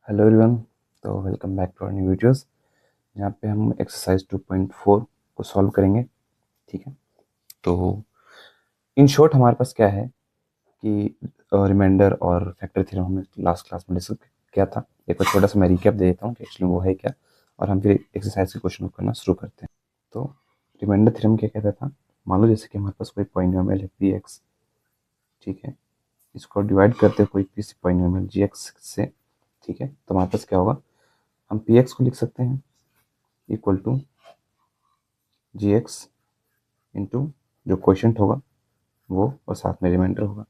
Hello everyone. तो welcome back to our new videos. यहाँ पे हम एक्सरसाइज 2.4 को सॉल्व करेंगे। ठीक है, तो इन शॉर्ट हमारे पास क्या है कि रिमाइंडर और फैक्टर थ्योरम हमने लास्ट क्लास में डिस्कस किया था। एक बार छोटा सा मैं रिकैप दे देता हूँ कि एक्चुअली वो है क्या, और हम फिर एक्सरसाइज के क्वेश्चन को करना शुरू करते हैं। तो रिमाइंडर थ्योरम क्या कहता था, मान लो जैसे कि हमारे पास कोई पॉलिनोमियल है पी एक्स। ठीक है, इसको डिवाइड करते हैं कोई किसी पॉलिनोमियल जी एक्स से। ठीक है, तो हमारे पास क्या होगा, हम पी एक्स को लिख सकते हैं equal to g x into जो क्वेश्चन होगा वो, और साथ में रिमाइंडर होगा।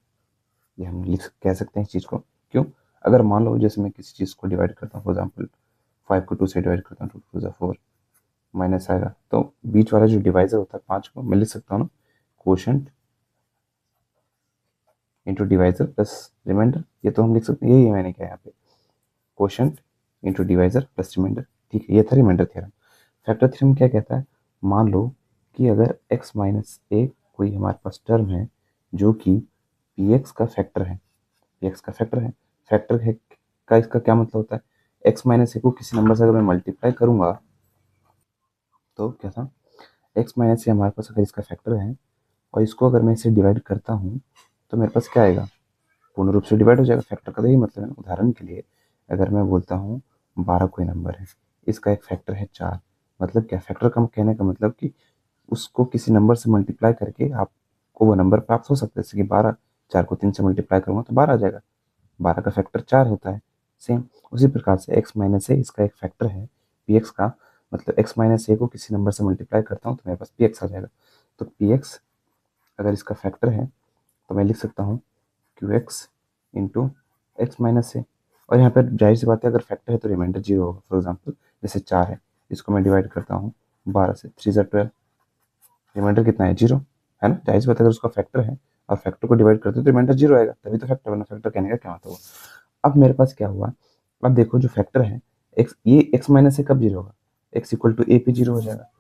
ये हम कह सकते हैं इस चीज़ को। क्यों? अगर मान लो जैसे मैं किसी चीज़ को डिवाइड करता हूँ, फॉर एग्जाम्पल 5 को 2 से डिवाइड करता हूँ, 2 2 4 माइनस आएगा, तो बीच वाला जो डिवाइजर होता है 5 को मैं लिख सकता हूँ ना, quotient into divisor plus remainder. ये तो हम लिख सकते हैं, यही मैंने किया यहाँ पे, quotient into divisor plus remainder. ठीक है, ये था रिमाइंडर थ्योरम। फैक्टर थ्योरम क्या कहता है, मान लो कि अगर x माइनस ए कोई हमारे पास टर्म है जो कि पी एक्स का फैक्टर है, पी एक्स का फैक्टर है, फैक्टर है का इसका क्या मतलब होता है, x माइनस ए को किसी नंबर से अगर मैं मल्टीप्लाई करूंगा तो क्या था, x माइनस ए हमारे पास अगर इसका फैक्टर है और इसको अगर मैं इसे डिवाइड करता हूँ तो मेरे पास क्या आएगा, पूर्ण रूप से डिवाइड हो जाएगा। फैक्टर का तो यही मतलब है ना। उदाहरण के लिए अगर मैं बोलता हूँ 12 कोई नंबर है, इसका एक फैक्टर है 4, मतलब क्या, फैक्टर का कहने का मतलब कि उसको किसी नंबर से मल्टीप्लाई करके आपको वो नंबर प्राप्त हो सकता है। जैसे कि 12, 4 को 3 से मल्टीप्लाई करूंगा तो 12 आ जाएगा। 12 का फैक्टर 4 होता है। सेम उसी प्रकार से x माइनस ए इसका एक फैक्टर है पी एक्स का, मतलब x माइनस ए को किसी नंबर से मल्टीप्लाई करता हूँ तो मेरे पास पी एक्स आ जाएगा। तो पी एक्स अगर इसका फैक्टर है तो मैं लिख सकता हूँ Q X into X minus A. और यहाँ पर जाहिर सी बात है, अगर फैक्टर है तो रिमाइंडर जीरो होगा। फॉर एग्जाम्पल जैसे 4 है, इसको मैं डिवाइड करता हूँ 12 से, 3 12, रिमाइंडर कितना है, जीरो, है ना। जाहिर सी बात है, अगर उसका फैक्टर है और फैक्टर को डिवाइड करते हो तो रिमाइंडर जीरो आएगा, तभी तो फैक्टर बना। फैक्टर कहने का क्या मतलब हुआ। अब मेरे पास क्या हुआ, अब देखो जो फैक्टर है एक्स, ये एक्स माइनस ए कब जीरो होगा, एक्स इक्वल टू ए पे जीरो हो जाएगा।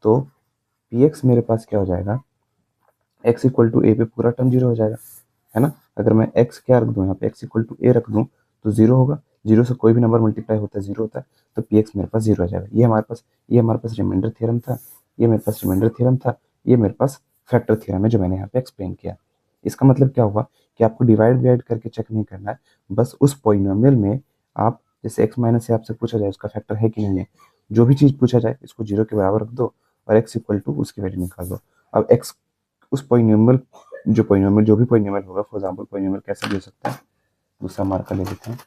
तो पी एक्स मेरे पास क्या हो जाएगा, एक्स इक्वल टू ए पे पूरा टर्म जीरो हो जाएगा, है ना। अगर मैं एक्स क्या रख दूँ यहाँ पे, एक्स इक्वल टू ए रख दूँ तो जीरो होगा। जीरो से कोई भी नंबर मल्टीप्लाई होता है जीरो होता है, तो पी एक्स मेरे पास जीरो हो जाएगा। ये हमारे पास रिमाइंडर थ्योरम था, ये मेरे पास रिमाइंडर थ्योरम था, ये मेरे पास फैक्टर थ्योरम है जो मैंने यहाँ पे एक्सप्लेन किया। इसका मतलब क्या हुआ कि आपको डिवाइड करके चेक नहीं करना है, बस उस पॉलिनोमियल में आप, जैसे एक्स माइनस से आपसे पूछा जाए उसका फैक्टर है कि नहीं है, जो भी चीज़ पूछा जाए इसको जीरो के बराबर रख दो और एक्स इक्वल टू उसकी वैल्यू निकाल दो। अब एक्स, उस पॉलिनोमियल, जो भी पॉलिनोमियल होगा, फॉर एग्जांपल पॉलिनोमियल कैसा भी हो सकता है, दूसरा मार्कर ले लेते हैं।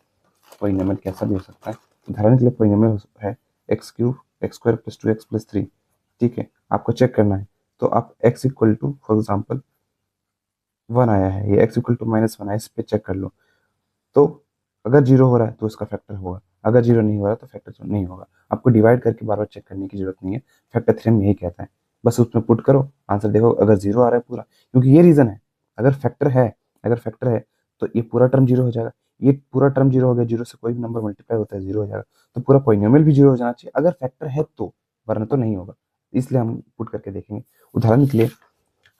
पॉलिनोमियल कैसा भी हो सकता है, उदाहरण के लिए पॉलिनोमियल है x cube x square plus 2x plus 3। ठीक है, आपको चेक करना है तो आप x equal to, for example 1 आया है, ये x इक्वल टू माइनस 1 आया, इस पे चेक कर लो। तो अगर जीरो हो रहा है तो उसका फैक्टर होगा, अगर जीरो नहीं हो रहा तो फैक्टर नहीं होगा। आपको डिवाइड करके बार बार चेक करने की जरूरत नहीं है। फैक्टर थ्योरम यही कहता है, बस उसमें पुट करो, आंसर देखो, अगर जीरो आ रहा है पूरा, क्योंकि ये रीजन है, अगर फैक्टर है, अगर फैक्टर है तो ये पूरा टर्म जीरो हो जाएगा। ये पूरा टर्म जीरो हो गया, जीरो से कोई भी नंबर मल्टीप्लाई होता है जीरो हो जाएगा, तो पूरा पॉलिनोमियल भी जीरो हो जाना चाहिए अगर फैक्टर है तो, वरना तो नहीं होगा। इसलिए हम पुट करके देखेंगे। उदाहरण के लिए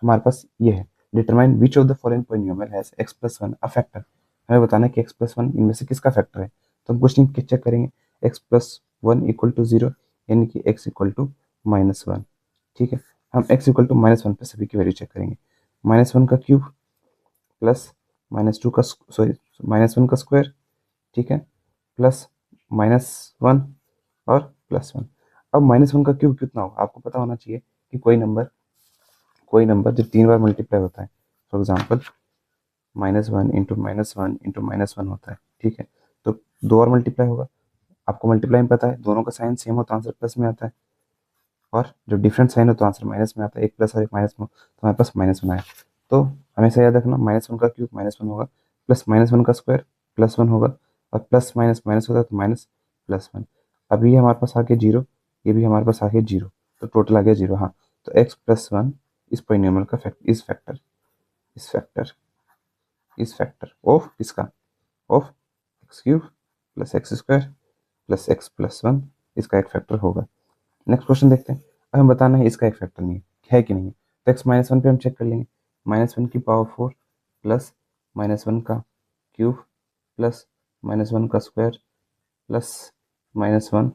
हमारे पास ये है, determine which of the following polynomial has x plus one a factor. हमें बताना है कि x प्लस वन इनमें से किसका फैक्टर है। तो हम क्वेश्चन के चेक करेंगे, x plus one equal to zero, यानी कि x equal to minus one. ठीक है, हम x equal to minus one पर सभी की वैल्यू चेक करेंगे। माइनस वन का क्यूब प्लस माइनस टू का, सॉरी, माइनस वन का स्क्वायर, ठीक है, प्लस माइनस वन और प्लस वन। अब माइनस वन का क्यूब कितना होगा, आपको पता होना चाहिए कि कोई नंबर जो 3 बार मल्टीप्लाई होता है, for example minus one into minus one into minus one होता है। ठीक है, तो 2 और मल्टीप्लाई होगा। आपको मल्टीप्लाई में पता है दोनों का साइन सेम हो तो आंसर प्लस में आता है, और जो डिफरेंट साइन हो तो आंसर माइनस में आता है। एक प्लस और एक माइनस में हो तो हमारे पास माइनस वन आया। तो हमेशा याद रखना, माइनस वन का क्यूब माइनस वन होगा, प्लस माइनस वन का स्क्वायर प्लस वन होगा, और प्लस माइनस माइनस होता है तो माइनस प्लस वन। अब ये हमारे पास आ गया जीरो, ये भी हमारे पास आ गया जीरो, तो टोटल आ गया जीरो। हाँ, तो एक्स प्लस वन इस पॉलिनोमियल का फैक्टर इस फैक्टर इस फैक्टर ऑफ इसका, of x cube plus x square plus x plus one, इसका एक फैक्टर होगा। नेक्स्ट क्वेश्चन देखते हैं। अब हमें बताना है इसका एक फैक्टर नहीं है कि नहीं है। तो एक्स माइनस वन पे हम चेक कर लेंगे, माइनस वन की power four plus minus one का क्यूब प्लस माइनस वन का स्क्वायर प्लस -1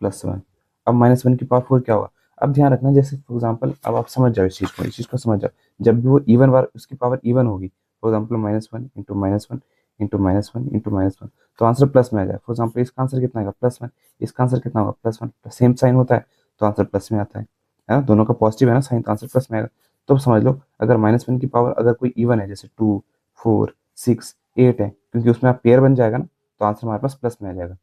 प्लस 1। अब -1 की पावर 4 क्या होगा? अब ध्यान रखना, जैसे फॉर एग्जांपल अब आप समझ जाओ इस चीज़ को समझ जाओ। जब भी वो इवन बार उसकी पावर इवन होगी, for example -1 into -1 into -1 into -1, तो आंसर प्लस में आ जाए। फॉर एग्जांपल इसका आंसर कितना आएगा? +1। इसका आंसर कितना होगा? +1। सेम साइन होता है तो आंसर प्लस में आता है ना? दोनों का पॉजिटिव है ना साइन, तो आंसर प्लस में आएगा। तो अब समझ लो, अगर -1 की पावर अगर कोई इवन है, जैसे 2 4 6 8 है, क्योंकि उसमें आप पेयर बन जाएगा ना, तो आंसर हमारे पास प्लस में आ जाएगा।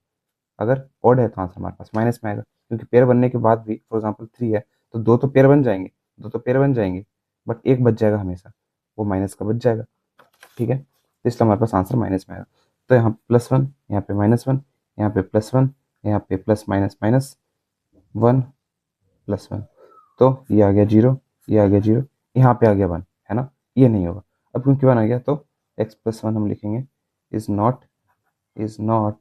अगर ऑड है तो आंसर हमारे पास माइनस में आएगा, क्योंकि पेयर बनने के बाद भी फॉर एग्जांपल 3 है तो दो तो पेयर बन जाएंगे, बट एक बच जाएगा हमेशा, वो माइनस का बच जाएगा। ठीक है, तो इसलिए हमारे पास आंसर माइनस में आएगा। तो यहाँ +1, यहाँ पे -1, यहाँ पे +1, यहाँ पे प्लस माइनस माइनस 1 +1, तो ये आ गया 0, ये आ गया 0, यहाँ पे आ गया 1, है ना? ये नहीं होगा। अब क्योंकि 1 आ गया तो x+1 हम लिखेंगे इज नॉट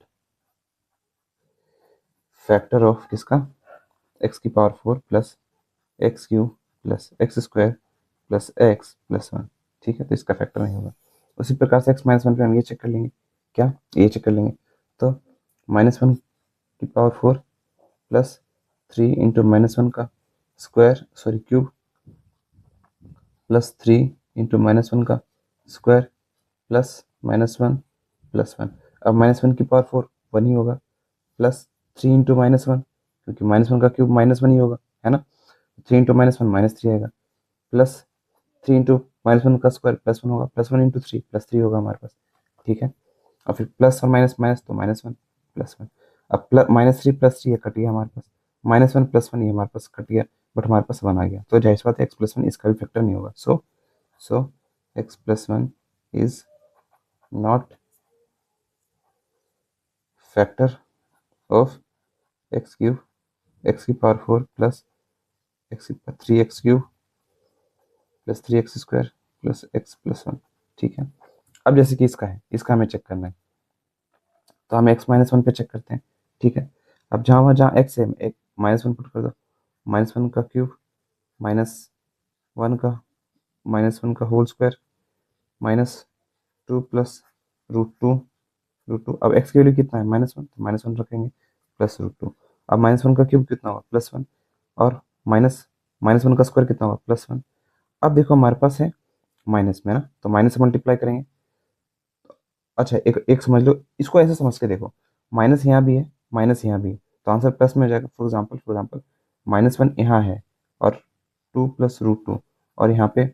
फैक्टर ऑफ किसका? x की power 4 plus x³ plus x² plus x plus 1। ठीक है, तो इसका फैक्टर नहीं होगा। उसी प्रकार से x-1 पे हम ये चेक कर लेंगे, क्या ये चेक कर लेंगे, तो -1 की पावर 4 प्लस 3 इंटू -1 का square sorry cube plus 3 into -1 का स्क्वायर प्लस -1 प्लस 1। अब -1 की पावर 4 1 ही होगा, प्लस 3 इंटू -1, क्योंकि -1 का क्यूब -1 ही होगा, है ना? 3 इंटू -1 -3 आएगा, प्लस 3 इंटू -1 का स्क्वायर +1 होगा, +1 इंटू 3 +3 होगा हमारे पास। ठीक है, और फिर प्लस और माइनस माइनस तो -1 +1। अब -3 प्लस 3 ये कट गया हमारे पास, -1 +1 ये हमारे पास कट गया, बट हमारे पास 1 आ गया, तो जाहिर सी बात है x+1 इसका भी फैक्टर नहीं होगा। सो x+1 is not factor of x³ x की power 4 plus x 3x³ plus 3x² plus x plus 1। ठीक है, अब जैसे कि इसका है, इसका हमें चेक करना है, तो हम x-1 पे चेक करते हैं। ठीक है, अब जहाँ x है एक -1 पुट कर दो, -1 का क्यूब -1 का -1 का होल स्क्वायर -2 प्लस √2 √2। अब x की वैल्यू कितना है? -1, तो -1 रखेंगे प्लस √2। अब -1 का क्यूब कितना होगा? +1, और -1 का स्क्वायर कितना होगा? +1। अब देखो हमारे पास है माइनस में ना, तो माइनस से मल्टीप्लाई करेंगे। अच्छा, एक एक समझ लो, इसको ऐसे समझ के देखो, माइनस यहाँ भी है, माइनस यहाँ भी है, तो आंसर प्लस में हो जाएगा। फॉर एग्जाम्पल -1 यहाँ है और 2 प्लस √2, और यहाँ पे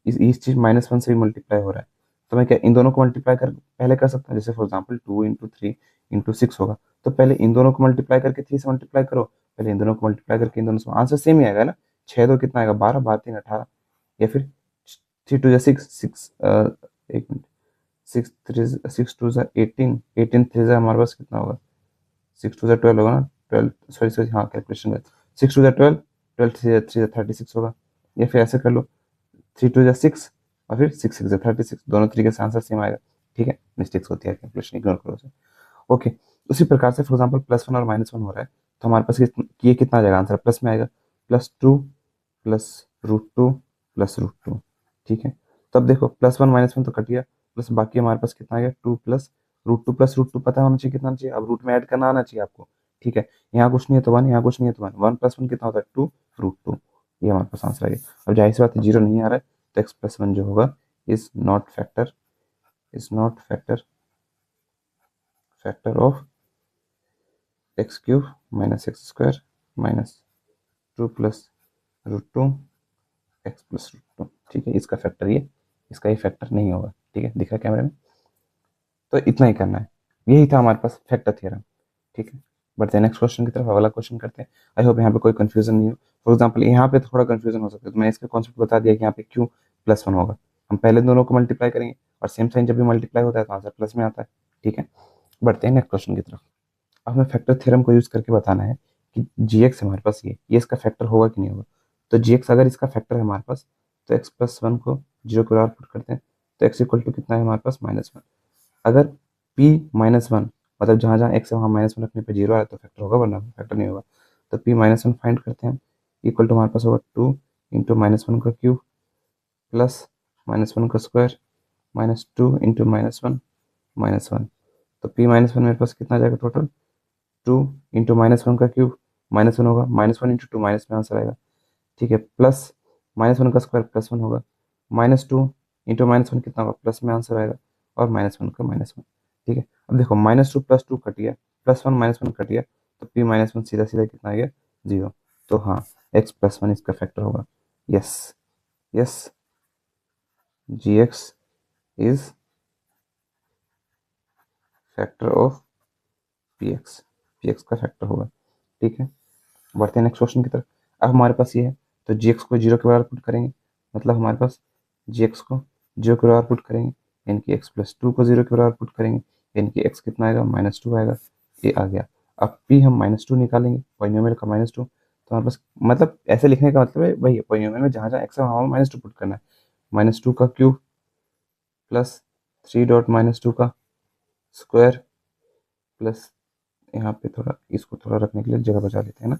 इस चीज़ -1 से भी मल्टीप्लाई हो रहा है, तो मैं क्या इन दोनों को मल्टीप्लाई कर पहले कर सकता हूँ? जैसे फॉर एग्जाम्पल 2 इंटू 3 इंटू 6 होगा, तो पहले इन दोनों को मल्टीप्लाई करके 3 से मल्टीप्लाई करो, पहले इन दोनों को मल्टीप्लाई करके इन दोनों से, आंसर सेम ही आएगा ना। 6 2 कितना आएगा? 12, 12 3 18, या फिर 3 2 6 6 एक मिनट, 6 2 18, 18 3 हमारे पास कितना होगा? 6 2 12 होगा ना, 12 सॉरी सॉरी हाँ कैलकुलेशन कर, 6 2 12, 12 3 36 होगा, या फिर ऐसे कर लो 3 2 6 और फिर 6 6 36, दोनों तरीके से आंसर सेम आएगा। ठीक है, मिस्टेक्स होती है, कैलकुलेशन इग्नोर करो उसे। ओके, उसी प्रकार से फॉर एग्जाम्पल +1 और -1 हो रहा है, तो हमारे पास ये कितना आ जाएगा? आंसर प्लस में आएगा, +2 प्लस √2 प्लस √2। ठीक है, तब देखो +1 -1 तो कट गया, प्लस बाकी हमारे पास कितना आ गया? 2 प्लस √2 पता होना चाहिए कितना चाहिए, अब रूट में ऐड करना आना चाहिए आपको। ठीक है, यहाँ कुछ नहीं है तो 1, यहाँ कुछ नहीं है तो 1, 1 + 1 कितना होता है? 2 √2, ये हमारे पास आंसर आ गया। अब जाहिर सी बात है 0 नहीं आ रहा है, तो x+1 जो होगा is not factor of x³ -x² -2 plus √2 x plus √2। ठीक है, इसका फैक्टर ये, इसका ही फैक्टर नहीं होगा। ठीक है, दिख रहा है कैमरे में? तो इतना ही करना है, यही था हमारे पास फैक्टर थ्योरम। ठीक है, बढ़ते हैं नेक्स्ट क्वेश्चन की तरफ, अगला क्वेश्चन करते हैं। आई होप यहाँ पे कोई कंफ्यूजन नहीं हो। फॉर एग्जाम्पल यहाँ पे थोड़ा कंफ्यूजन हो सकता है, तो मैंने इसका कॉन्सेप्ट बता दिया कि यहाँ पे क्यों +1 होगा। हम पहले दोनों को मल्टीप्लाई करेंगे, और सेम साइन जब भी मल्टीप्लाई होता है तो आंसर प्लस में आता है। ठीक है, बढ़ते हैं नेक्स्ट क्वेश्चन की तरफ। अब हमें फैक्टर थ्योरम को यूज करके बताना है कि gx हमारे पास ये इसका फैक्टर होगा कि नहीं होगा। तो gx अगर इसका फैक्टर है हमारे पास, तो x+1 को 0 के बराबर पुट करते हैं, तो x इक्वल टू कितना है हमारे पास? -1। अगर p -1 मतलब जहाँ जहाँ x है वहाँ -1 रखने पे 0 आया तो फैक्टर होगा, वरना फैक्टर नहीं होगा। तो p -1 फाइंड करते हैं, इक्वल टू हमारे पास होगा 2 इंटू -1 का क्यूब प्लस -1 का स्क्वायर -2 इंटू -1 -1। तो p -1 मेरे पास कितना आ जाएगा टोटल? टू इंटू -1 का क्यूब -1 होगा, -1 इंटू टू माइनस में आंसर आएगा, ठीक है, प्लस -1 का स्क्वायर +1 होगा, -2 इंटू -1 कितना होगा, प्लस में आंसर आएगा, और -1 का -1, ठीक है। अब देखो -2 + 2 कट गया, +1 -1 कट गया, तो p-1 सीधा सीधा कितना आ गया, 0। तो हाँ, x+1 इसका फैक्टर होगा। Yes yes, gx is factor of px, px का फैक्टर होगा, ठीक है। बढ़ते हैं नेक्स्ट क्वेश्चन की तरफ। अब हमारे पास ये है, तो gx को 0 के बराबर पुट करेंगे, मतलब हमारे पास gx को 0 के बराबर पुट करेंगे, यानी कि x+2 को 0 के बराबर पुट करेंगे, यानी कि x कितना आएगा, -2 आएगा, ये आ गया। अब p हम -2 निकालेंगे, पॉलिनोमियल का -2, तो हमारे पास मतलब ऐसे लिखने का मतलब है वही, पॉलिनोमियल में जहाँ जहाँ x है वहाँ -2 पुट करना है, -2 का क्यूब प्लस 3 का स्क्वायर प्लस, यहाँ पे थोड़ा इसको थोड़ा रखने के लिए जगह बचा लेते हैं ना,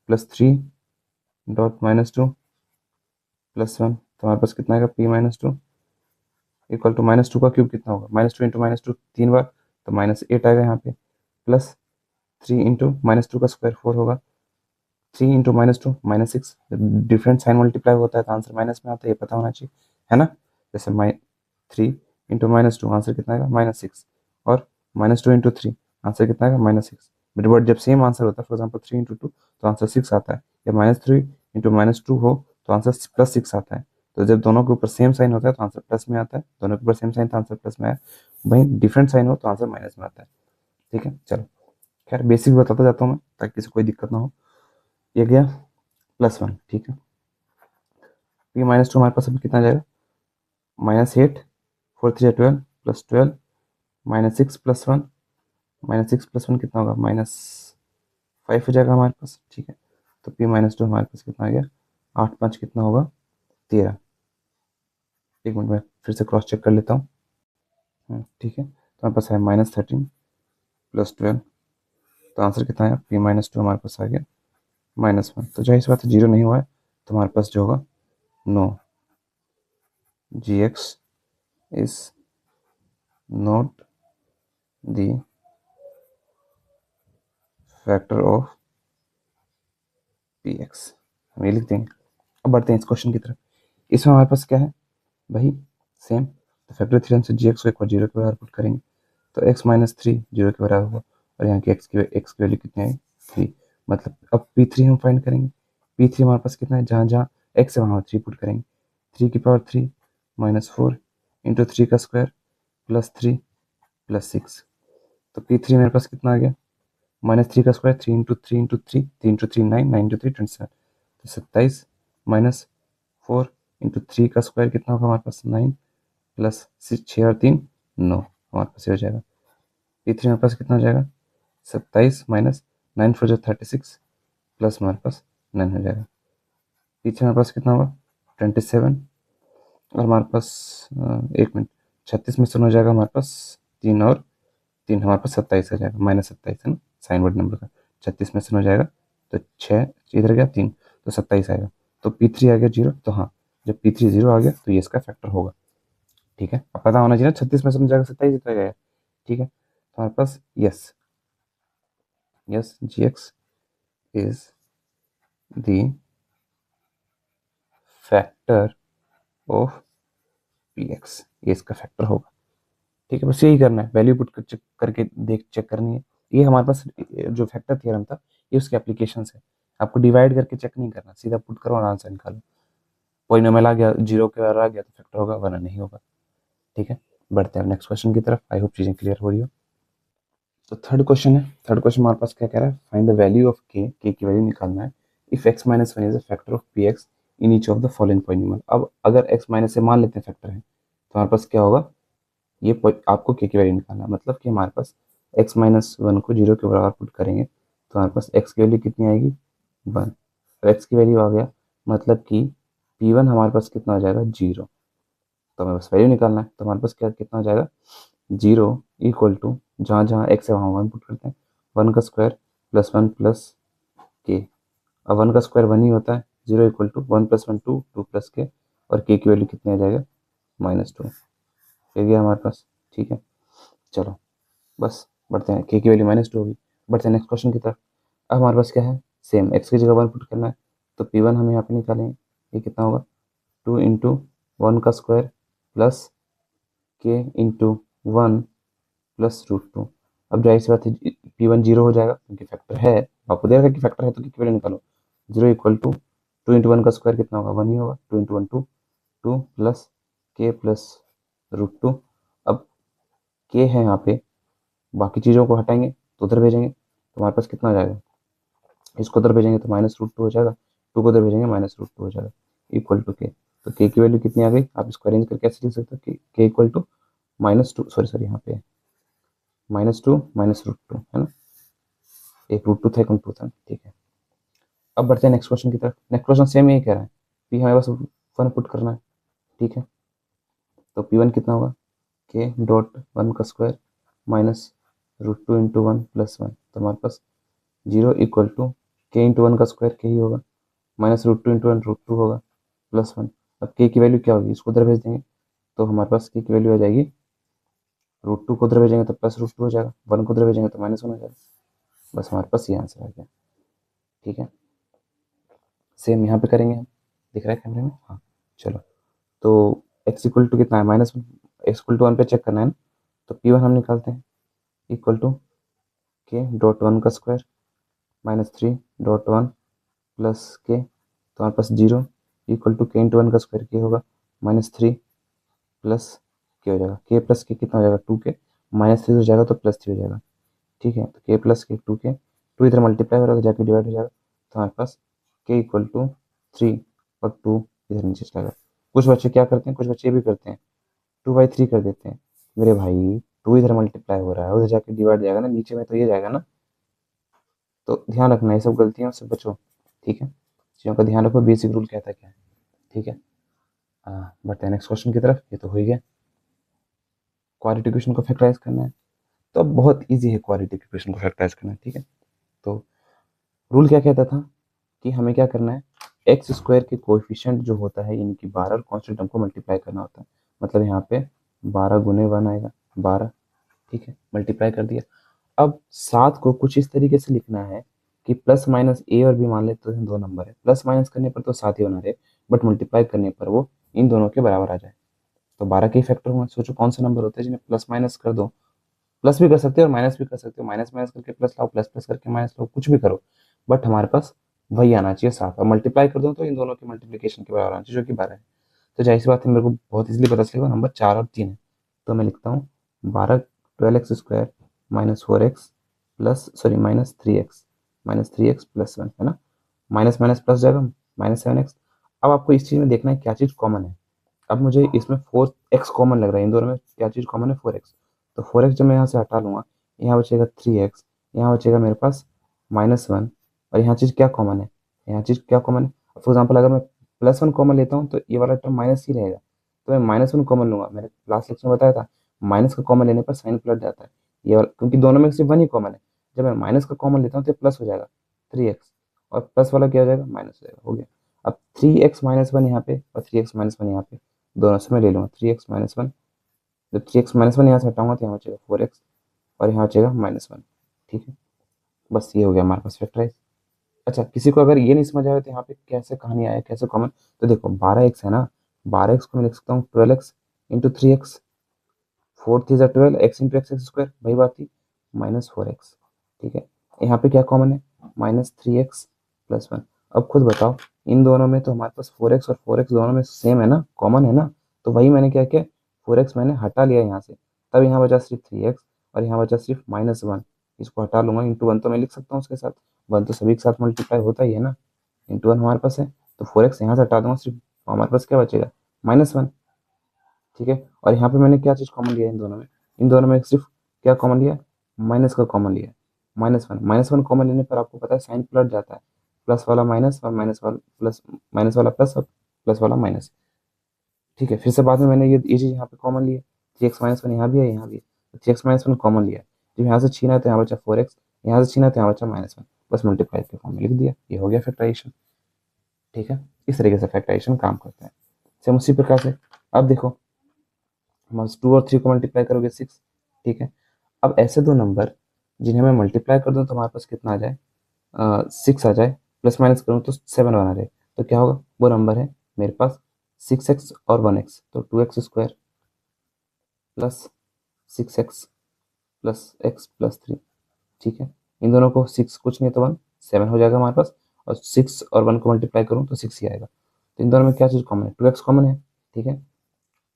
प्लस 3 +1, तो हमारे पास कितना आएगा, p-2 इक्वल टू -2 का क्यूब कितना होगा, -2 इंटू -2 3 बार, तो -8 आएगा यहाँ पे, प्लस 3 इंटू -2 का स्क्वायर 4 होगा, 3 इंटू -2 -6, डिफरेंट साइन मल्टीप्लाई होता है तो आंसर माइनस में आता है, ये पता होना चाहिए, है ना। जैसे 3 इंटू -2 आंसर कितना आएगा, -6, और -2 इंटू 3 आंसर कितना आएगा, -6। बट जब सेम आंसर होता है, फॉर एग्जाम्पल 3 इंटू 2 तो आंसर 6 आता है, या -3 इंटू -2 हो तो आंसर +6 आता है। तो जब दोनों के ऊपर सेम साइन होता है तो आंसर प्लस में आता है, दोनों के ऊपर सेम साइन तो आंसर प्लस में आया, वहीं डिफरेंट साइन हो तो आंसर माइनस में आता है, ठीक है। चलो खैर बेसिक बताता जाता हूँ मैं, ताकि किसी को कोई दिक्कत ना हो। ये गया +1, ठीक है। p-2 हमारे पास अभी कितना आ जाएगा, -8 4 3 12 प्लस 12 -6 +1, -6 +1 कितना होगा, -5 हो जाएगा हमारे पास, ठीक है। तो p-2 हमारे पास कितना आ गया, 8 5 कितना होगा, 13। एक मिनट में फिर से क्रॉस चेक कर लेता हूँ, ठीक है। तो हमारे पास है -13 + 12, तो आंसर कितना है, p-2 हमारे पास आ गया -1। तो जाहिर सी बात है 0 नहीं हुआ है, तो हमारे पास जो होगा, no, gx is not the factor of px, हम ये लिख देंगे। अब बढ़ते हैं इस क्वेश्चन की तरफ। इसमें हमारे पास क्या है भाई, सेम, तो फैक्टर थ्योरम से gx को एक बार 0 के बराबर पुट करेंगे, तो x - 3 0 के बराबर होगा, और यहाँ की x की वैल्यू कितनी है, 3, मतलब अब p3 हम फाइंड करेंगे। p3 हमारे पास कितना है, जहाँ जहाँ x है वहाँ 3 पुट करेंगे, 3 की पावर 3 -4 इंटू 3 का स्क्वायर +3 +6, तो p3 मेरे पास कितना आ गया, -3 का square 3 into 3 into 3 3 into 3 9 9 into 3 27, तो 27 -4 इंटू 3 का स्क्वायर कितना होगा हमारे पास, 9 प्लस 6 और 3 9, हमारे पास ये हो जाएगा। p3 हमारे पास कितना हो जाएगा, 27 -9 4 36 प्लस हमारे पास 9 हो जाएगा। p3 हमारे पास कितना होगा, 27, और हमारे पास एक मिनट, 36 में से हो जाएगा हमारे पास 3 और 3, हमारे पास 27 आ जाएगा, -27 है ना साइन वर्ड नंबर का, 36 में से हो जाएगा तो 6 इधर गया 3, तो 27 आएगा। तो p3 आ गया 0, तो हाँ जब p3 0 आ गया तो ये इसका फैक्टर होगा, ठीक है। अब पता होना चाहिए ना, 36 में से जाएगा 27 इतना गया, ठीक है। तो हमारे पास yes yes gx is the factor of px, ये इसका फैक्टर होगा, ठीक है। बस यही करना है, वैल्यू पुट कर चेक करके चेक करनी है। ये हमारे पास जो फैक्टर थ्योरम था ये उसके एप्लीकेशन है, आपको डिवाइड करके चेक नहीं करना, सीधा पुट करो और आंसर निकालो। पॉलिनोमियल आ गया 0 के बराबर आ गया तो फैक्टर होगा, वरना नहीं होगा, ठीक है। बढ़ते हैं नेक्स्ट क्वेश्चन की तरफ, आई होप चीजें क्लियर हो रही हो। तो थर्ड क्वेश्चन है, थर्ड क्वेश्चन हमारे पास क्या कह रहा है, find the value of k की वैल्यू निकालना है, if x - 1 is a factor of px in each of the following polynomial. अब अगर x से मान लेते हैं फैक्टर है, तो हमारे पास क्या होगा, ये आपको k की वैल्यू निकालना है, मतलब कि हमारे पास x - 1 को 0 के बराबर पुट करेंगे तो हमारे पास x की वैल्यू कितनी आएगी, 1, तो x की वैल्यू आ गया, मतलब कि p1 हमारे पास कितना हो जाएगा, 0। तो हमें बस वैल्यू निकालना है, तो हमारे पास क्या कितना हो जाएगा, 0 इक्वल टू जहाँ जहाँ x है वहाँ 1 पुट करते हैं, 1 का स्क्वायर +1 प्लस k, अब 1 का स्क्वायर 1 ही होता है, 0 इक्वल टू 1 + 1 2 2 प्लस k, और k की वैल्यू कितनी आ जाएगा, -2, ये गया हमारे पास, ठीक है। चलो बस बढ़ते हैं, k की वैल्यू -2 होगी, बढ़ते हैं नेक्स्ट क्वेश्चन की तरफ। अब हमारे पास क्या है, सेम एक्स की जगह 1 पुट करना है, तो P1 हम यहाँ पे निकालेंगे, ये कितना होगा 2 इंटू 1 का स्क्वायर प्लस के इंटू 1 प्लस √2। अब जाहिर सी बात है P1 जीरो हो जाएगा क्योंकि फैक्टर है, आपको दे रखा है कि फैक्टर है तो की वैल्यू निकालो। जीरो इक्वल टू 2 इंटू 1 का स्क्वायर कितना होगा 1 ही होगा, 2 इंटू 1 2 प्लस के प्लस √2। अब के है यहाँ पे, बाकी चीज़ों को हटाएंगे तो उधर भेजेंगे तो हमारे पास कितना आ जाएगा, इसको उधर भेजेंगे तो -√2 हो जाएगा, 2 को उधर भेजेंगे -√2 हो जाएगा, इक्वल टू के। तो के की वैल्यू कितनी आ गई, आप इसको अरेंज करके ऐसे लिख सकते हो कि के इक्वल टू -2, सॉरी यहाँ पे -2 -√2 है ना, एक √2 था एक √2 था, ठीक है। अब बढ़ते हैं नेक्स्ट क्वेश्चन की तरफ। नेक्स्ट क्वेश्चन सेम यही कह रहा है, पी हमें बस 1 पुट करना है, ठीक है। तो P1 कितना होगा के डॉट 1 का स्क्वायर -√2 इंटू 1 प्लस 1, तो हमारे पास जीरो इक्वल टू के इंटू 1 का स्क्वायर के ही होगा, -√2 इंटू 1 √2 होगा प्लस 1। अब के की वैल्यू क्या होगी, इसको उधर भेज देंगे तो हमारे पास के की वैल्यू आ जाएगी, √2 को उधर भेजेंगे तो +√2 हो जाएगा, 1 को उधर भेजेंगे तो -1 हो जाएगा। बस हमारे पास ये आंसर आ गया, ठीक है। सेम यहाँ पे करेंगे हम, दिख रहा है कैमरे में, हाँ चलो। तो x इक्वल टू कितना है -1, x इक्वल टू 1 पे चेक करना है ना, तो P1 हम निकालते हैं इक्वल टू के डॉट 1 का स्क्वायर -3 डॉट 1 प्लस के, तो हमारे पास जीरो इक्वल टू के इंटू 1 का स्क्वायर के होगा -3 प्लस के हो जाएगा, के प्लस के कितना हो जाएगा 2 के, -3 हो जाएगा तो +3 हो जाएगा, ठीक है। तो के प्लस के 2 के, 2 इधर मल्टीप्लाई हो रहा है तो जाके डिवाइड हो जाएगा, तो हमारे पास के इक्वल टू 3 और 2 इधर नीचे चला गया। कुछ बच्चे क्या करते हैं, कुछ बच्चे ये भी करते हैं 2/3 कर देते हैं, मेरे भाई 2 इधर मल्टीप्लाई हो रहा है उधर जाके डिवाइड जाएगा ना, नीचे में तो ये जाएगा ना, तो ध्यान रखना ये सब गलतियाँ से बचो, ठीक है। चीज़ों का ध्यान रखो, बेसिक रूल कहता है क्या है, ठीक है। बढ़ते हैं नेक्स्ट क्वेश्चन की तरफ, ये तो हो ही गया। क्वाड्रेटिक इक्वेशन को फैक्टराइज करना है, तो अब बहुत इजी है क्वाड्रेटिक इक्वेशन को फैक्टराइज करना, ठीक है। तो रूल क्या कहता था कि हमें क्या करना है, एक्स स्क्वायर के कोएफिशिएंट जो होता है इनकी 12 और कांस्टेंट टर्म को मल्टीप्लाई करना होता है, मतलब यहाँ पे 12 गुने 1 आएगा 12, ठीक है, मल्टीप्लाई कर दिया। अब 7 को कुछ इस तरीके से लिखना है कि प्लस माइनस ए और बी मान लेते हैं दो नंबर है, प्लस माइनस करने पर तो 7 ही बना रहे, बट मल्टीप्लाई करने पर वो इन दोनों के बराबर आ जाए। तो 12 के ही फैक्टर हुए, सोचो कौन सा नंबर होता है जिन्हें प्लस माइनस कर दो, प्लस भी कर सकते हो और माइनस भी कर सकते हो, माइनस माइनस करके प्लस लाओ, प्लस प्लस करके माइनस लाओ, कुछ भी करो, बट हमारे पास वही आना चाहिए 7, और मल्टीप्लाई कर दो तो इन दोनों के मल्टीप्लिकेशन के बराबर आना चाहिए जो कि 12 है। तो जाहिर सी बात है मेरे को बहुत इजीली पता चलेगा नंबर 4 और 3 है, तो मैं लिखता हूँ 12 -4x plus sorry -3x plus 1 है ना, माइनस माइनस प्लस जाएगा -7x। अब आपको इस चीज़ में देखना है क्या चीज़ कॉमन है, अब मुझे इसमें 4x कॉमन लग रहा है, इन दोनों में क्या चीज़ कॉमन है 4x, तो 4x जब मैं यहाँ से हटा लूँगा, यहाँ बचेगा 3x, यहाँ बचेगा मेरे पास -1, और यहाँ चीज़ क्या कॉमन है, यहाँ चीज़ क्या कॉमन है, फॉर एग्जाम्पल अगर मैं +1 कॉमन लेता हूँ तो ये वाला टर्म माइनस ही रहेगा, तो मैं -1 कॉमन लूँगा, मैंने लास्ट लेक्चर में बताया था माइनस का कॉमन लेने पर साइन पलट जाता है, ये वाला क्योंकि दोनों में सिर्फ 1 ही कॉमन है, जब मैं माइनस का कॉमन लेता हूँ तो प्लस हो जाएगा 3x, और प्लस वाला क्या हो जाएगा माइनस हो जाएगा, हो गया। अब 3x-1 यहाँ पे और 3x-1 यहाँ पे, दोनों से मैं ले लूँगा 3x-1, जब 3x-1 यहाँ से हटाऊंगा तो यहाँ बचेगा 4x और यहाँ बचेगा -1, ठीक है। बस ये हो गया हमारे पास फैक्टराइज। अच्छा, किसी को अगर ये नहीं समझ आया तो यहाँ पे कैसे कहानी आया, कैसे कॉमन, तो देखो 12x है ना, 12x को मैं लिख सकता हूँ 12x into 3x, 4 3 12, x into x square, वही बात थी -4x, ठीक है। यहाँ पे क्या कॉमन है -3x प्लस 1। अब खुद बताओ इन दोनों में तो हमारे पास 4x और 4x दोनों में सेम है ना, कॉमन है ना, तो वही मैंने क्या किया 4x मैंने हटा लिया यहाँ से, तब यहाँ बचा सिर्फ 3x और यहाँ बचा सिर्फ -1, इसको हटा लूंगा, इंटू 1 तो मैं लिख सकता हूँ उसके साथ, 1 तो सभी के साथ मल्टीप्लाई होता ही है ना, इंटू 1 हमारे पास है, तो 4x यहाँ से हटा दूंगा, सिर्फ हमारे पास क्या बचेगा -1, ठीक है। और यहाँ पे मैंने क्या चीज़ कॉमन लिया इन दोनों में, इन दोनों में सिर्फ क्या कॉमन लिया, माइनस का कॉमन लिया, -1 कॉमन लेने पर आपको पता है साइन पलट जाता है, प्लस वाला माइनस और माइनस वाला प्लस, माइनस वाला प्लस और प्लस वाला माइनस, ठीक है। फिर से बाद में मैंने ये चीज़ यहाँ पे कॉमन लिया, 3x-1 यहाँ भी है यहाँ भी है, तो 3x-1 कॉमन लिया, जब यहाँ से छीना है तो यहाँ बचा 4x, यहाँ से छीना है तो यहाँ बचा -1, बस मल्टीप्लाई के फॉर्म में लिख दिया, ये हो गया फैक्टराइजेशन, ठीक है। इस तरीके से फैक्टराइजेशन काम करता है। सेम उसी प्रकार से अब देखो, हम 2 और 3 को मल्टीप्लाई करोगे 6, ठीक है। अब ऐसे दो नंबर जिन्हें मैं मल्टीप्लाई कर दूँ तो हमारे पास कितना आ जाए, 6 आ जाए, प्लस माइनस करूँ तो 7 बना रहे, तो क्या होगा, वो नंबर है मेरे पास 6x और 1x, तो 2x² plus 6x plus x plus 3। ठीक है, इन दोनों को 6 कुछ नहीं तो 1, 7 हो जाएगा हमारे पास, और 6 और 1 को मल्टीप्लाई करूँ तो 6 ही आएगा। तो इन दोनों में क्या चीज़ कॉमन है, 2x कॉमन है। ठीक है,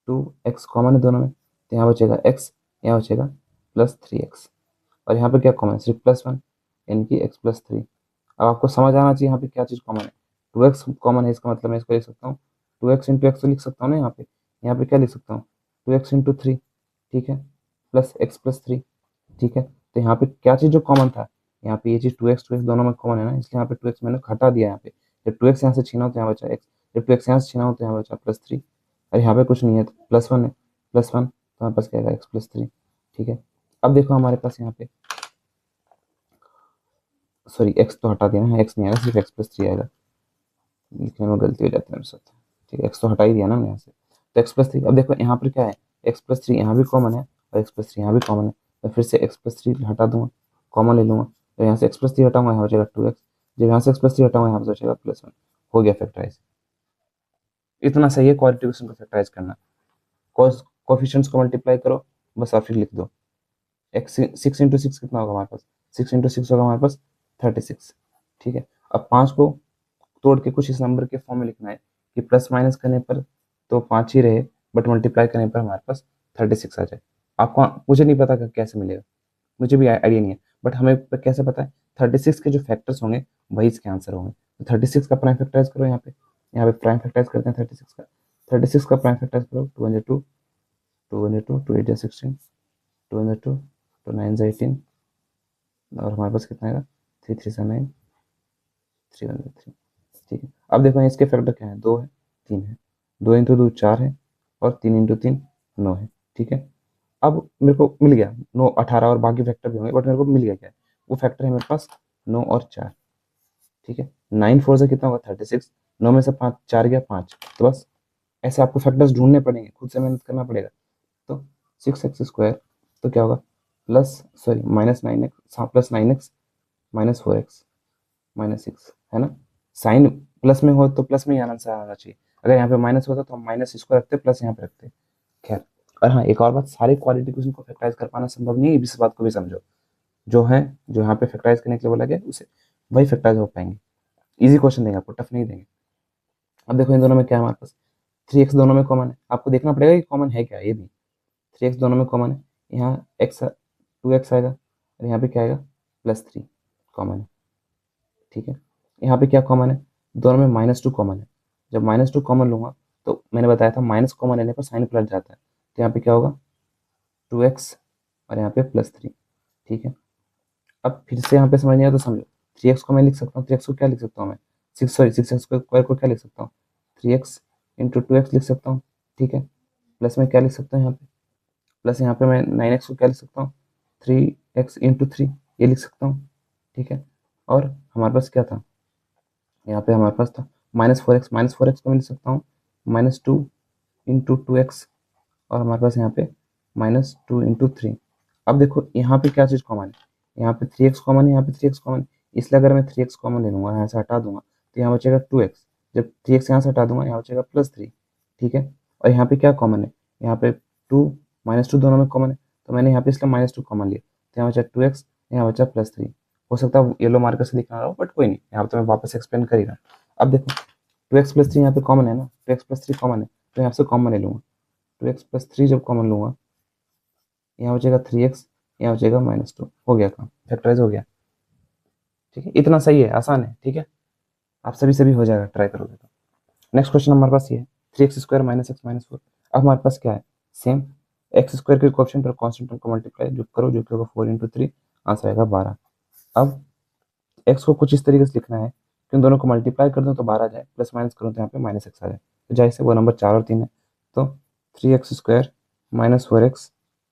2x कॉमन है दोनों में, तो यहाँ बचेगा x, यहाँ बचेगा प्लस 3x, और यहाँ पे क्या कॉमन है, सिर्फ +1, यानी कि x प्लस 3। अब आपको समझ आना चाहिए यहाँ पे क्या चीज़ कॉमन है, 2x कॉमन है, इसका मतलब मैं इसको लिख सकता हूँ 2x इंटू एक्स तो लिख सकता हूँ ना, यहाँ पे क्या लिख सकता हूँ, 2x इंटू 3। ठीक है, प्लस x प्लस 3। ठीक है, तो यहाँ पे क्या चीज़ जो कॉमन था, यहाँ पे ये चीज़ 2x दोनों में कॉमन है ना, इसलिए यहाँ पे 2x मैंने हटा दिया। यहाँ पे जब 2x यहाँ से छीना हो तो यहाँ बचा x, जब 2x यहाँ से छीना हो तो यहाँ बचा +3, और यहाँ पे कुछ नहीं है तो +1 है, +1 तो हमारे पास क्या आएगा, x प्लस 3। ठीक है, अब देखो हमारे पास यहाँ पे, सॉरी x तो हटा दिया ना, x नहीं आएगा, सिर्फ x प्लस 3 आएगा, लिखने में गलती हो जाती है मेरे साथ। ठीक है, x तो हटा ही दिया ना मैंने यहाँ से, तो x प्लस 3। अब देखो यहाँ पर क्या है, x प्लस 3 यहाँ भी कॉमन है और x प्लस 3 यहाँ भी कॉमन है, तो फिर से x प्लस 3 हटा दूंगा, कॉमन ले लूंगा, तो यहाँ से x प्लस 3 हटाऊंगा, यहाँ हो जाएगा 2x, जब यहाँ से x प्लस 3 हटाऊंगा यहाँ पे बचेगा +1। हो गया फैक्टराइज। इतना सही है क्वाड्रेटिक इक्वेशन को फैक्टराइज करना। कोफिशिएंट्स को मल्टीप्लाई करो बस, और फिर लिख दो, एक्स 6 इंटू 6 कितना होगा हमारे पास, 6 इंटू 6 होगा हमारे पास 36। ठीक है, अब 5 को तोड़ के कुछ इस नंबर के फॉर्म में लिखना है कि प्लस माइनस करने पर तो 5 ही रहे, बट मल्टीप्लाई करने पर हमारे पास 36 आ जाए। आपको, मुझे नहीं पता कि कैसे मिलेगा, मुझे भी आइडिया नहीं है, बट हमें कैसे पता है 36 के जो फैक्टर्स होंगे वही इसके आंसर होंगे। तो 36 का प्राइम फैक्टराइज करो, यहाँ पे प्राइम फैक्टराइज करते हैं 36 का, 36 का प्राइम फैक्टराइज करो, 2 2 2 8 16, 2 2 9 18, और हमारे पास कितना आएगा, 3 3 9, 3 1 3। ठीक है, अब देखो इसके फैक्टर क्या है, 2 है, 3 है, 2 इंटू 2 4 है, और 3 इंटू 3 9 है। ठीक है, अब मेरे को मिल गया 9 18, और बाकी फैक्टर भी होंगे, बट मेरे को मिल गया क्या है, वो फैक्टर है मेरे पास 9 और 4। ठीक है, 9 4 से कितना होगा 36, 9 में से 5 4 गया 5, तो बस ऐसे आपको फैक्टर्स ढूंढने पड़ेंगे, खुद से मेहनत करना पड़ेगा। तो 6x² तो क्या होगा, प्लस सॉरी -9x, हाँ +9x -4x -6, है ना, साइन प्लस में हो तो प्लस में ही आना चाहिए, अगर यहाँ पे माइनस होता तो हम माइनस इसको रखते, प्लस यहाँ पे रखते। खैर, और हाँ एक और बात, सारे क्वालिटी क्वेश्चन को फैक्टराइज कर पाना संभव नहीं है, इस बात को भी समझो, जो है जो यहाँ पे फैक्टराइज करने के लिए बोला गया उसे वही फैक्टराइज हो पाएंगे। इजी क्वेश्चन देंगे आपको, टफ नहीं देंगे। अब देखो इन दोनों में क्या है हमारे पास, 3x दोनों में कॉमन है, आपको देखना पड़ेगा कि कॉमन है क्या, ये भी 3x दोनों में कॉमन है, यहाँ x 2x आएगा, और यहाँ पे क्या आएगा +3 कॉमन है। ठीक है, यहाँ पे क्या कॉमन है, दोनों में -2 कॉमन है, जब -2 कॉमन लूंगा तो मैंने बताया था माइनस कॉमन लेने पर साइन पलट जाता है, तो यहाँ पे क्या होगा 2x, और यहाँ पे +3। ठीक है, अब फिर से यहाँ पे समझ नहीं आया तो समझो, 3x को मैं लिख सकता हूँ, 3x को क्या लिख सकता हूँ मैं, 6x² को क्या लिख सकता हूँ, 3x इंटू 2x लिख सकता हूँ। ठीक है, प्लस में क्या लिख सकता हूँ यहाँ पे, प्लस यहाँ पे मैं 9x को क्या लिख सकता हूँ, 3x इंटू 3 ये लिख सकता हूँ। ठीक है, और हमारे पास क्या था, यहाँ पे हमारे पास था -4x को मैं लिख सकता हूँ -2 इंटू 2x, और हमारे पास यहाँ पे -2 इंटू 3। अब देखो यहाँ पे क्या चीज़ कॉमन है, यहाँ पे 3x कॉमन है, यहाँ पे 3x कॉमन है, इसलिए अगर मैं 3x कॉमन ले लूँगा, यहाँ से हटा दूंगा तो यहाँ बचेगा 2x, जब 3x यहाँ से हटा दूंगा यहाँ बचेगा +3। ठीक है, और यहाँ पे क्या कॉमन है, यहाँ पे 2 -2 दोनों में कॉमन है, तो मैंने यहाँ पे इसलिए -2 कॉमन लिया, तो यहाँ बचा 2x, यहाँ बचा +3। हो सकता है येलो मार्कर से दिखना रहा हो, बट कोई नहीं, यहाँ पे तो मैं वापस एक्सप्लेन कर ही रहा हूँ। अब देखो 2x प्लस 3 यहाँ पे कॉमन है ना, 2x प्लस 3 कॉमन है, तो यहाँ से कॉमन ले लूँगा, 2x प्लस 3 जब कॉमन लूँगा, यहाँ बचेगा 3x, यहाँ बचेगा -2, हो गया काम, फैक्टराइज हो गया। ठीक है, इतना सही है, आसान है। ठीक है, आप सभी से भी हो जाएगा, ट्राई करोगे तो। नेक्स्ट क्वेश्चन हमारे पास ये है, 3x² -x -4। अब हमारे पास क्या है, सेम x² के कोएफिशिएंट और कांस्टेंट को मल्टीप्लाई जो करो, जो कि होगा 4 इंटू 3, आंसर आएगा 12। अब x को कुछ इस तरीके से लिखना है कि उन दोनों को मल्टीप्लाई कर दो तो 12 आ जाए, प्लस माइनस करो तो यहाँ पे -x आ जाए, तो जाहिर से वो नंबर 4 और 3 है, तो 3x² -4x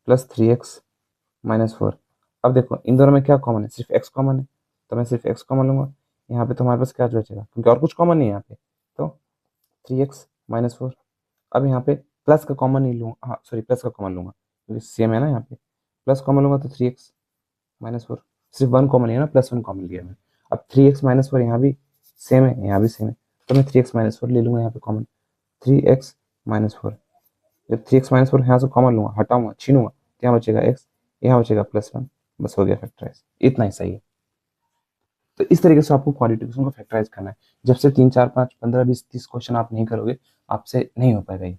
प्लस 3x -4। अब देखो इन दोनों में क्या कॉमन है, सिर्फ x कॉमन है, तो मैं सिर्फ x कॉमन लूंगा, यहाँ पे तो हमारे पास क्या बचेगा, क्योंकि और कुछ कॉमन नहीं है यहाँ पे, तो 3x -4। अब यहाँ पे प्लस का कॉमन नहीं लूंगा, हाँ सॉरी प्लस का कॉमन लूंगा, क्योंकि सेम है ना, यहाँ पे प्लस कॉमन लूंगा तो 3x -4, सिर्फ 1 कॉमन लिया ना, +1 कॉमन लिया मैं। अब 3x - 4 यहाँ भी सेम है, यहाँ भी सेम है, तो मैं 3x - 4 ले लूँगा यहाँ पे कॉमन, 3x - 4। जब 3x - 4 यहाँ से कॉमन लूँगा, हटाऊँगा, छीनूँगा, तो यहाँ बचेगा x, यहाँ बचेगा +1, बस हो गया फैक्टराइज। इतना ही सही है। तो इस तरीके से आपको क्वाड्रेटिक को फैक्टराइज करना है। जब से 3, 4, 5, 15, 20, 30 क्वेश्चन आप नहीं करोगे, आपसे नहीं हो पाएगा ये।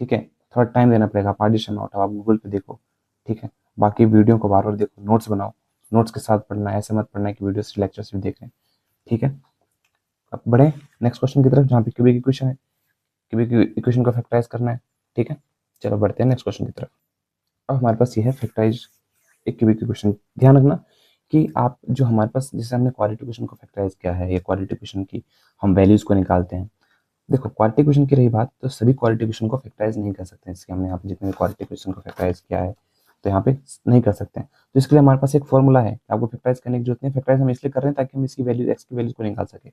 ठीक है, थोड़ा टाइम देना पड़ेगा, आप पार्टीशन आउट आप गूगल पे देखो। ठीक है, बाकी वीडियो को बार बार देखो, नोट्स बनाओ, नोट्स के साथ पढ़ना है, ऐसे मत पढ़ना है कि वीडियो से लेक्चर से भी देख रहे हैं। ठीक है, अब बढ़े नेक्स्ट क्वेश्चन की तरफ, जहाँ पे क्यूबिक इक्वेशन है, क्यूबिक इक्वेशन को फैक्टराइज करना है। ठीक है, चलो बढ़ते हैं नेक्स्ट क्वेश्चन की तरफ। अब हमारे पास ये है फैक्टराइज एक क्यूबिक इक्वेशन। ध्यान रखना कि आप जो हमारे पास, जैसे हमने क्वाड्रेटिक इक्वेशन को फैक्टराइज किया है, ये क्वाड्रेटिक इक्वेशन की हम वैल्यूज को निकालते हैं। देखो क्वाड्रेटिक इक्वेशन की रही बात, तो सभी क्वाड्रेटिक इक्वेशन को फैक्टराइज नहीं कर सकते, इसलिए हमने यहाँ पे जितने भी क्वाड्रेटिक इक्वेशन को फैक्टराइज किया है, तो यहाँ पे नहीं कर सकते हैं। तो इसके लिए हमारे पास एक फॉर्मूला है, आपको फैक्टराइज करने की जरूरत नहीं। फैक्टराइज हम इसलिए कर रहे हैं ताकि हम इसकी वैल्यू, एक्स की वैल्यू को निकाल सके।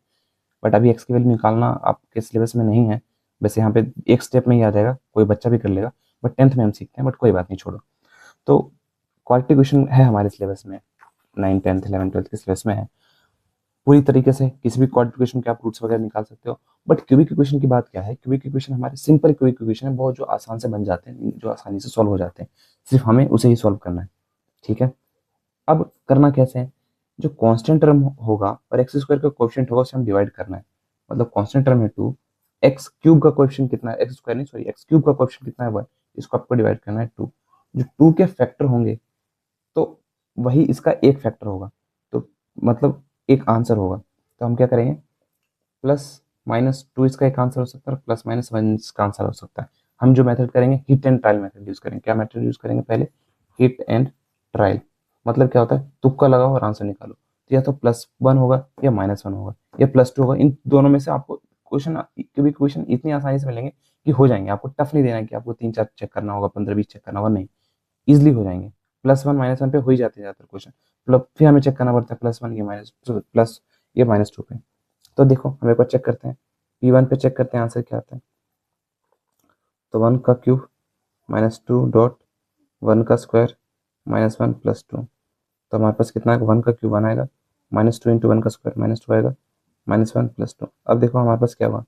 बट अभी एक्स की वैल्यू निकालना आपके सिलेबस में नहीं है। वैसे यहाँ पे एक स्टेप में ही आ जाएगा, कोई बच्चा भी कर लेगा, बट 10th में हम सीखते हैं, बट कोई बात नहीं, छोड़ो। तो क्वाड्रेटिक इक्वेशन है हमारे सिलेबस में, 9, 10th, 11, 12 के सिलेबस में है पूरी तरीके से। किसी भी क्वाड्रेटिक इक्वेशन के आप रूट्स वगैरह निकाल सकते हो। बट क्यूबिक इक्वेशन की बात क्या है, क्यूबिक इक्वेशन हमारे सिंपल क्यूबिक इक्वेशन है, बहुत जो आसान से बन जाते हैं, जो आसानी से सॉल्व हो जाते हैं, सिर्फ हमें उसे ही सॉल्व करना है। ठीक है, अब करना कैसे है, जो कांस्टेंट टर्म होगा और एक्स स्क्वायर का कोएफिशिएंट होगा, उसे हम डिवाइड करना है। मतलब कांस्टेंट टर्म है 2, एक्स क्यूब का कोएफिशिएंट कितना है, एक्स स्क्वायर नहीं, सॉरी, एक्स क्यूब का कोएफिशिएंट कितना है 1, इसको आपको डिवाइड करना है 2। जो 2 के फैक्टर होंगे, तो वही इसका एक फैक्टर होगा, तो मतलब एक आंसर होगा। तो हम क्या करेंगे, +-2 इसका एक आंसर हो सकता है, और +-1 इसका आंसर हो सकता है। हम जो मेथड करेंगे, hit and trial method use करेंगे। क्या मेथड यूज करेंगे, पहले हिट एंड ट्रायल। मतलब क्या होता है, तुक्का लगाओ और आंसर निकालो। तो या तो +1 होगा या -1 होगा या +2 होगा, इन दोनों में से आपको क्वेश्चन, कभी क्वेश्चन इतनी आसानी से मिलेंगे कि हो जाएंगे। आपको टफ नहीं देना है कि आपको 3, 4 चेक करना होगा, 15, 20 चेक करना होगा, नहीं, इजिली हो जाएंगे। +1 -1 पे हो ही जाते हैं ज़्यादातर क्वेश्चन, मतलब फिर हमें चेक करना पड़ता है +1 ये प्लस ये -2 पे। तो देखो हम एक बार चेक करते हैं, P1 पे चेक करते हैं आंसर क्या आता है। तो 1 का क्यूब -2 डॉट 1 का स्क्वायर -1 +2, तो हमारे पास कितना है, 1 का क्यूब आएगा, -2 इंटू 1 का स्क्वायर -2 आएगा, -1 +2। अब देखो हमारे पास क्या हुआ,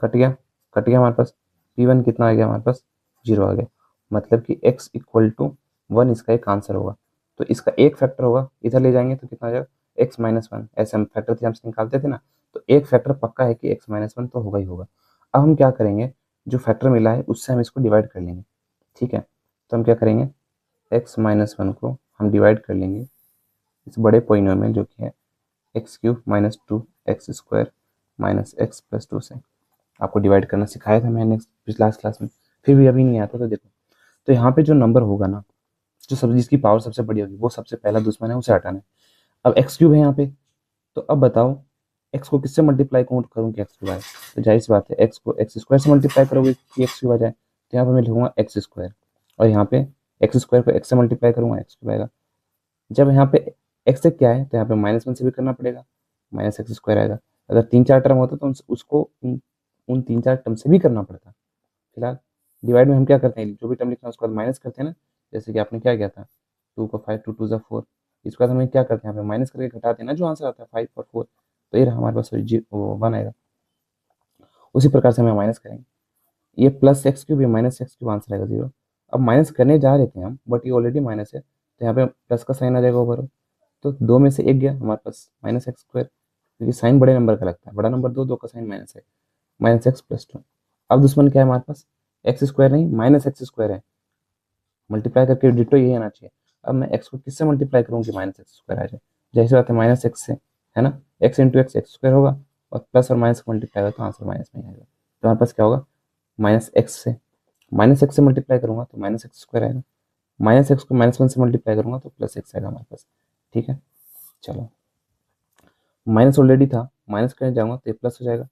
कट गया, कट गया हमारे पास। P1 कितना आ गया हमारे पास, 0 आ गया। मतलब कि x = 1 इसका एक आंसर होगा। तो इसका एक फैक्टर होगा, इधर ले जाएंगे तो कितना आ जाएगा, x - 1। ऐसे हम फैक्टर थ्योरम से निकालते थे ना, तो एक फैक्टर पक्का है कि x - 1 तो होगा ही होगा। अब हम क्या करेंगे, जो फैक्टर मिला है उससे हम इसको डिवाइड कर लेंगे। ठीक है, तो हम क्या करेंगे, x - 1 को हम डिवाइड कर लेंगे इस बड़े पोलिनोमियल जो कि है x³ - 2x² - x + 2 से। आपको डिवाइड करना सिखाया था मैंने पिछला क्लास में, फिर भी अभी नहीं आता तो देखो। तो यहाँ पे जो नंबर होगा ना, जो सब जिसकी पावर सबसे बड़ी होगी, वो सबसे पहला दुश्मन है, उसे हटाना है। अब x³ है यहाँ पे, तो अब बताओ x को किससे मल्टीप्लाई करूँ कि x³ आए। तो जाहिर सी बात है, x को x² से मल्टीप्लाई करोगे कि x³ आ जाए, तो यहाँ पे मैं लिखूंगा x², और यहाँ पे x² को x से मल्टीप्लाई करूंगा, x³ आएगा। जब यहाँ पे x से क्या है, तो यहाँ पे -1 से भी करना पड़ेगा, -x² आएगा। अगर 3, 4 टर्म होता तो उसको उन 3, 4 टर्म से भी करना पड़ता। फिलहाल डिवाइड में हम क्या करते हैं, जो भी टर्म लिखना है उसके बाद माइनस करते हैं ना, जैसे कि आपने क्या किया था, 2 को 5, 2 2 ज़ा 4, इसके बाद हमें क्या करते हैं, यहाँ पे माइनस करके घटाते हैं ना, जो आंसर आता है 5 और 4, तो ये रहा हमारे पास 1 आएगा। उसी प्रकार से हमें माइनस करेंगे, ये +x³ ये -x³ आंसर आएगा 0। अब माइनस करने जा रहे थे हम, बट ये ऑलरेडी माइनस है, तो यहाँ पे प्लस का साइन आ जाएगा ऊपर, तो 2 में से 1 गया हमारे पास -x², क्योंकि साइन बड़े नंबर का लगता है, बड़ा नंबर 2, 2 का साइन माइनस है, -x + 2। अब दुश्मन क्या है हमारे पास, x² नहीं -x² है, मल्टीप्लाई करके डिटो यही आना चाहिए। अब मैं x को किससे मल्टीप्लाई करूँ कि -x² आ जाए, जैसे बात है -x से, है ना, x इंटू एक्स x² होगा, और प्लस और माइनस का मल्टीप्लाई होगा तो आंसर माइनस में ही आएगा। तो हमारे पास क्या होगा, -x से मल्टीप्लाई करूंगा तो -x² आएगा, -x को -1 से मल्टीप्लाई करूंगा तो +x आएगा हमारे पास। ठीक है, चलो, माइनस ऑलरेडी था, माइनस करने जाऊंगा तो ये प्लस हो जाएगा,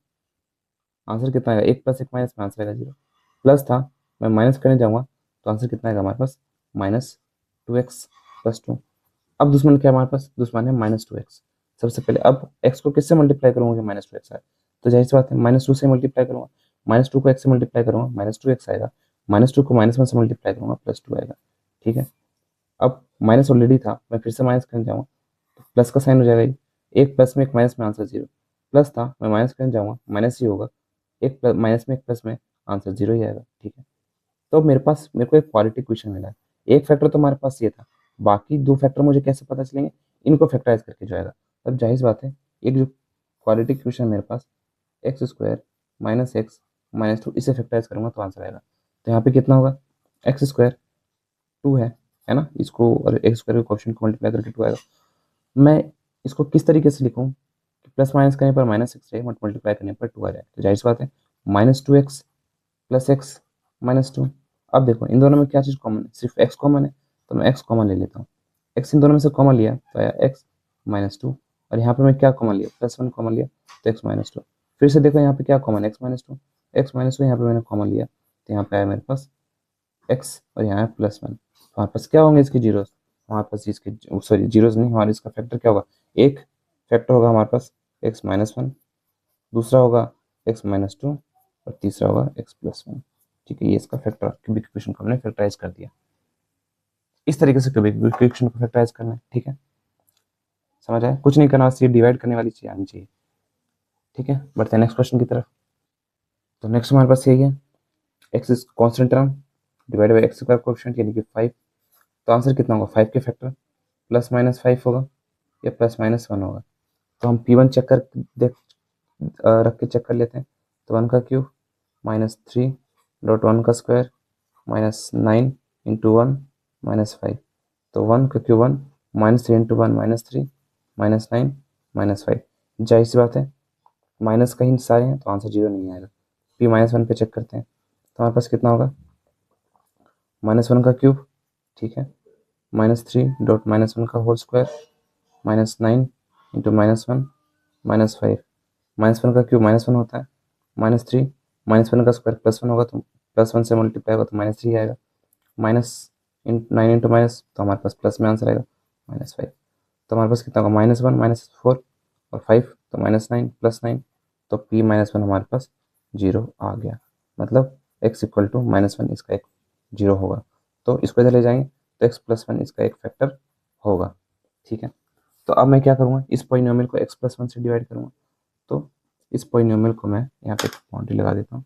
आंसर कितना आएगा, 1 + 1 माइनस में आंसर आएगा 0। प्लस था, मैं माइनस करने जाऊंगा तो आंसर कितना आएगा हमारे पास, -2x + 2। अब दुश्मन क्या है हमारे पास, दुश्मन है -2x। सबसे पहले अब x को किससे मल्टीप्लाई करूंगा कि -2x आए, तो जाहिर सी बात है -2 से मल्टीप्लाई करूंगा, -2 को x से मल्टीप्लाई करूंगा -2x आएगा, -2 को -1 से मल्टीप्लाई करूंगा +2 आएगा। ठीक है, अब माइनस ऑलरेडी था, मैं फिर से माइनस करने जाऊँगा तो प्लस का साइन हो जाएगा, एक प्लस में एक माइनस में आंसर जीरो, प्लस था मैं माइनस करने जाऊँगा माइनस ही होगा, एक प्लस माइनस में एक प्लस में आंसर जीरो ही आएगा। ठीक है, तो अब मेरे को एक क्वालिटी क्वेश्चन मिला है, एक फैक्टर तो हमारे पास ये था, बाकी दो फैक्टर मुझे कैसे पता चलेंगे, इनको फैक्टराइज करके जो आएगा। तब जाहिर सी बात है, एक जो क्वालिटी क्वेश्चन मेरे पास X square minus X minus two, इसे फैक्टराइज करूंगा तो आंसर आएगा। तो यहाँ पे कितना होगा, एक्स स्क्वायर टू है ना, इसको और एक्स स्क्वायर के क्वेश्चन को मल्टीप्लाई करके टू आएगा। मैं इसको किस तरीके से लिखूँ कि प्लस माइनस करने पर माइनस एक्स रहे, मल्टीप्लाई करने पर टू आ जाए, तो जाहिर सी बात है minus two x plus x minus to. अब देखो इन दोनों में क्या चीज़ कॉमन है, सिर्फ एक्स कॉमन है, तो मैं एक्स कॉमन ले लेता हूँ। एक्स इन दोनों में से कॉमन लिया तो आया एक्स माइनस टू, और यहाँ पे मैं क्या कॉमन लिया, प्लस वन कॉमन लिया तो एक्स माइनस टू। फिर से देखो यहाँ पे क्या कॉमन, एक्स माइनस टू यहाँ पे मैंने कॉमन लिया तो यहाँ पे आया मेरे पास एक्स, और यहाँ है प्लस वन। हमारे पास क्या होंगे इसके जीरोस, हमारे पास इसके सॉरी जीरोस नहीं, हमारे इसका फैक्टर क्या होगा, एक फैक्टर होगा हमारे पास एक्स माइनस वन, दूसरा होगा एक्स माइनस टू, और तीसरा होगा एक्स प्लस वन। ठीक है, ये इसका फैक्टर क्यूबिक इक्वेशन को हमने फैक्टराइज कर दिया। इस तरीके से क्यूबिक इक्वेशन को फैक्टराइज करना है। ठीक है, समझ आया, कुछ नहीं करना, बस ये डिवाइड करने वाली चीज आनी चाहिए। ठीक है, बढ़ते हैं नेक्स्ट क्वेश्चन की तरफ। तो नेक्स्ट हमारे पास यही है, x is constant term divide by x square coefficient यानी कि 5। तो आंसर कितना होगा, 5 के फैक्टर प्लस माइनस 5 होगा या प्लस माइनस 1 होगा। तो हम P1 चेक कर देख रख के चेक कर लेते हैं। तो 1 का क्यूब माइनस 3 डॉट 1 का स्क्वायर माइनस 9 इंटू 1 माइनस 5। तो 1 का cube 1 minus 3 into 1 minus 3 minus 9 minus 5। जाहिर सी बात है माइनस का ही सारे हैं तो आंसर जीरो नहीं आएगा। P माइनस 1 पे चेक करते हैं तो हमारे पास कितना होगा, माइनस 1 का क्यूब, ठीक है, माइनस 3 डॉट माइनस 1 का whole square minus 9 into minus 1 minus 5। Minus 1 का क्यूब माइनस 1 होता है, माइनस 3 माइनस 1 का स्क्वायर प्लस 1 होगा तो प्लस 1 से मल्टीप्लाई होगा तो माइनस 3 आएगा, माइनस 9 इंटू माइनस तो हमारे पास प्लस में आंसर आएगा माइनस 5। तो हमारे पास कितना होगा, माइनस 1 माइनस 4 और 5 तो माइनस 9 प्लस 9, तो P माइनस 1 हमारे पास जीरो आ गया। मतलब x इक्वल टू माइनस 1 इसका एक जीरो होगा। तो इसको इधर ले जाएंगे तो x प्लस 1 इसका एक फैक्टर होगा। ठीक है, तो अब मैं क्या करूँगा, इस पॉलिनोमियल को x प्लस 1 से डिवाइड करूँगा। तो इस पॉलिनोमियल को मैं यहाँ पे बाउंड्री लगा देता हूँ।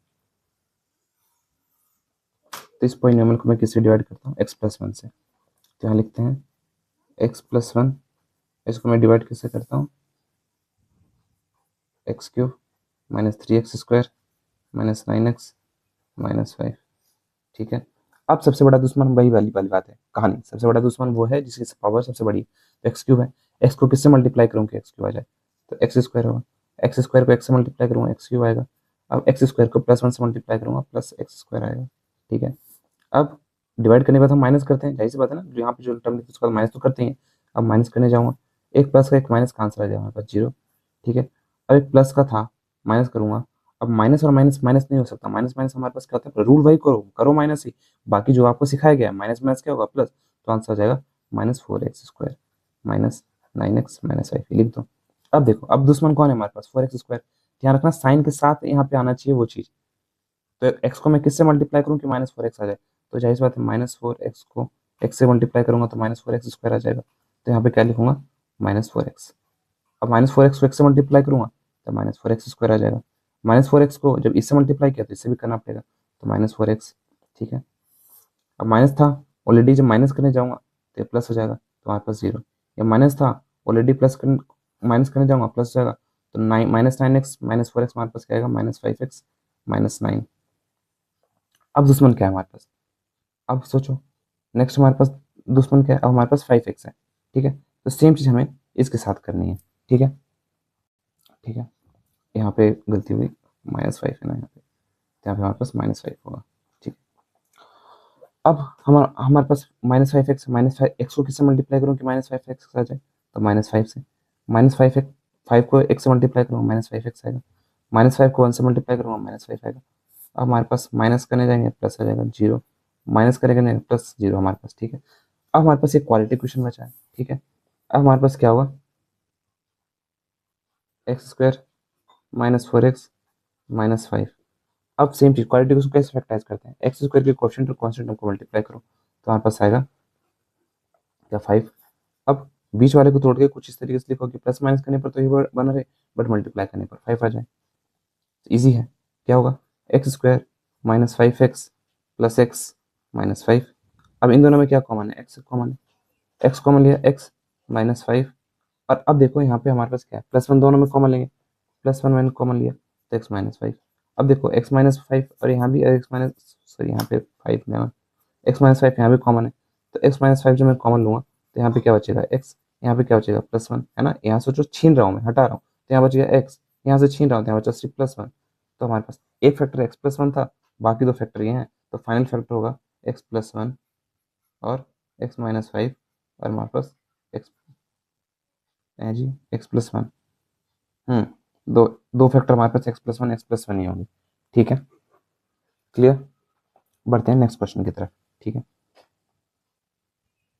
तो इस पॉलिनोमियल को मैं किससे डिवाइड करता हूँ, x प्लस 1 से। तो यहाँ लिखते हैं x प्लस 1, इसको मैं डिवाइड किससे करता हूँ, x cube minus 3x square minus 9x minus 5। ठीक है, अब सबसे बड़ा दुश्मन वही वाली वाली बात है, कहानी सबसे बड़ा दुश्मन वो है जिसकी पावर सबसे बड़ी है। तो एक्स क्यूब है, एक्स को किससे मल्टीप्लाई करूँ कि एक्स क्यूब आ जाए, तो एक्स स्क्वायर होगा, एक्स स्क्वायर को एक्स से मल्टीप्लाई करूँगा एक्स क्यूब आएगा। अब एक्स स्क्वायर को प्लस 1 से मल्टीप्लाई करूँगा प्लस एक्स स्क्वायर आएगा। ठीक है, अब डिवाइड करने के बाद हम माइनस करते हैं, जाहिर सी बात है ना, जो यहाँ पे जो टर्म लिखी उसका माइनस तो करते हैं। अब माइनस करने जाऊँगा, एक प्लस का एक माइनस का आंसर आ जाएगा हमारे पास जीरो। ठीक है, अब एक प्लस का था माइनस करूँगा, अब माइनस और माइनस माइनस नहीं हो सकता, माइनस माइनस हमारे पास क्या होता है, रूल वही करो करो माइनस ही, बाकी जो आपको सिखाया गया है माइनस माइनस क्या होगा प्लस, तो आंसर आ जाएगा minus 4x square minus 9x minus 5 लिख दो। अब देखो अब दुश्मन कौन है हमारे पास, 4x स्क्वायर। ध्यान रखना साइन के साथ यहाँ पे आना चाहिए वो चीज़। तो एक्स को मैं किससे मल्टीप्लाई करूँ कि माइनस 4x आ जाए, तो जाहिर सी बात है माइनस 4x को एक्स से मल्टीप्लाई करूँगा तो माइनस 4x स्क्वायर आ जाएगा। तो यहाँ पे क्या लिखूंगा, माइनस 4x। अब माइनस 4x को एक्स से मल्टीप्लाई करूँगा तो माइनस 4x स्क्वायर आ जाएगा। माइनस 4x को जब इससे मल्टीप्लाई किया तो इससे भी करना पड़ेगा, तो माइनस 4x। ठीक है, अब माइनस था ऑलरेडी, जब माइनस करने जाऊँगा तो ये प्लस हो जाएगा तो हमारे पास जीरो, या माइनस था ऑलरेडी प्लस कर माइनस करने जाऊँगा प्लस हो जाएगा, तो माइनस 9x माइनस 4x हमारे पास क्या आएगा, माइनस 5x माइनस 9। अब दुश्मन क्या है हमारे पास, अब सोचो नेक्स्ट हमारे पास दुश्मन क्या है, अब हमारे पास 5x है। ठीक है, तो सेम चीज़ हमें इसके साथ करनी है। ठीक है, ठीक है, यहाँ पे गलती हुई, माइनस 5 है ना यहाँ पे, तो यहाँ पे हमारे पास माइनस 5 होगा। ठीक है, अब हमारा हमारे पास माइनस 5x, माइनस 5x को किससे मल्टीप्लाई करूँ कि माइनस 5x आ जाए, तो माइनस 5 से, माइनस 5x 5 को x से मल्टीप्लाई करूँगा माइनस 5x आएगा, माइनस 5 को 1 से मल्टीप्लाई करूँगा माइनस 5 आएगा। अब हमारे पास माइनस करने जाएंगे प्लस आ जाएगा जीरो, माइनस करेंगे प्लस जीरो हमारे पास। ठीक है, अब हमारे पास एक क्वालिटी क्वेश्चन बचा है। ठीक है, अब हमारे पास क्या होगा, x square minus 4x minus 5। अब सेम चीज क्वालिटी क्वेश्चन कैसे फैक्टराइज करते हैं, एक्स स्क्वायर के कोएफिशिएंट और कांस्टेंट को मल्टीप्लाई करो तो हमारे पास आएगा क्या 5। अब बीच वाले को तोड़ के कुछ इस तरीके से लिखो कि प्लस माइनस करने पर तो ये बना रहे, बट मल्टीप्लाई करने पर 5 आ जाए। इजी है। क्या होगा, x square minus 5x plus x minus 5। अब इन दोनों में क्या कॉमन है, एक्स कॉमन है, एक्स कॉमन लिया, एक्स माइनस 5। और अब देखो यहाँ पे हमारे पास क्या है, +1 दोनों में कॉमन लेंगे, +1 मैंने कॉमन लिया तो एक्स माइनस 5। अब देखो एक्स माइनस 5 और यहाँ भी एक्स माइनस, सॉरी यहाँ पे 5 लेना, एक्स माइनस 5 यहाँ भी कॉमन है, तो एक्स माइनस 5 जब मैं कॉमन लूंगा तो यहाँ पे क्या बचेगा एक्स, यहाँ पे क्या बचेगा +1, है ना, यहाँ से जो छीन रहा हूँ मैं, हटा रहा हूँ, तो यहाँ बचेगा एक्स, यहाँ से छीन रहा हूँ तो यहाँ बचा सिर्फ +1। तो हमारे पास एक फैक्टर x+1 था, बाकी दो फैक्टर ये हैं, तो फाइनल फैक्टर होगा x+1 और x-5, और हमारे पास x है जी x+1। दो दो फैक्टर हमारे पास x+1 ही होंगे। ठीक है, क्लियर। बढ़ते हैं नेक्स्ट क्वेश्चन की तरफ। ठीक है,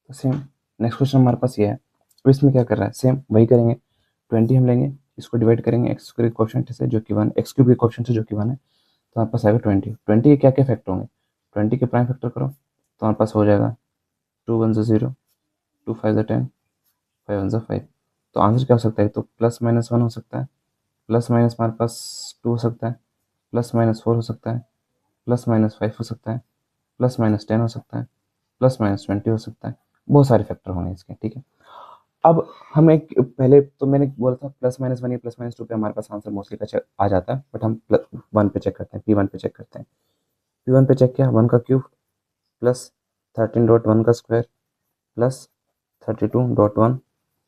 तो सेम नेक्स्ट क्वेश्चन हमारे पास ये है। अब इसमें क्या कर रहा है, सेम वही करेंगे। 20 हम लेंगे, इसको डिवाइड करेंगे एक्स स्क्वायर के कोएफिशिएंट से जो कि 1, एक्स क्यूब के कोएफिशिएंट से जो कि 1 है, तो हमारे पास आएगा 20। 20 के क्या क्या फैक्टर होंगे, 20 के प्राइम फैक्टर करो तो हमारे पास हो जाएगा 2 1 0, 2 5 10, 5 1 5। तो आंसर क्या हो सकता है, तो +-1 हो सकता है, प्लस माइनस हमारे पास 2 हो सकता है, +-4 हो सकता है, +-5 हो सकता है, +-10 हो सकता है, +-20 हो सकता है। बहुत सारे फैक्टर होंगे इसके। ठीक है, अब हम एक पहले तो मैंने बोला था +-1 या +-2 पे हमारे पास आंसर मोस्टली का आ जाता है, बट हम +1 पे चेक करते हैं, P1 पे चेक करते हैं। P1 पे चेक किया, 1 का क्यूब प्लस 13.1 का स्क्वायर प्लस 32.1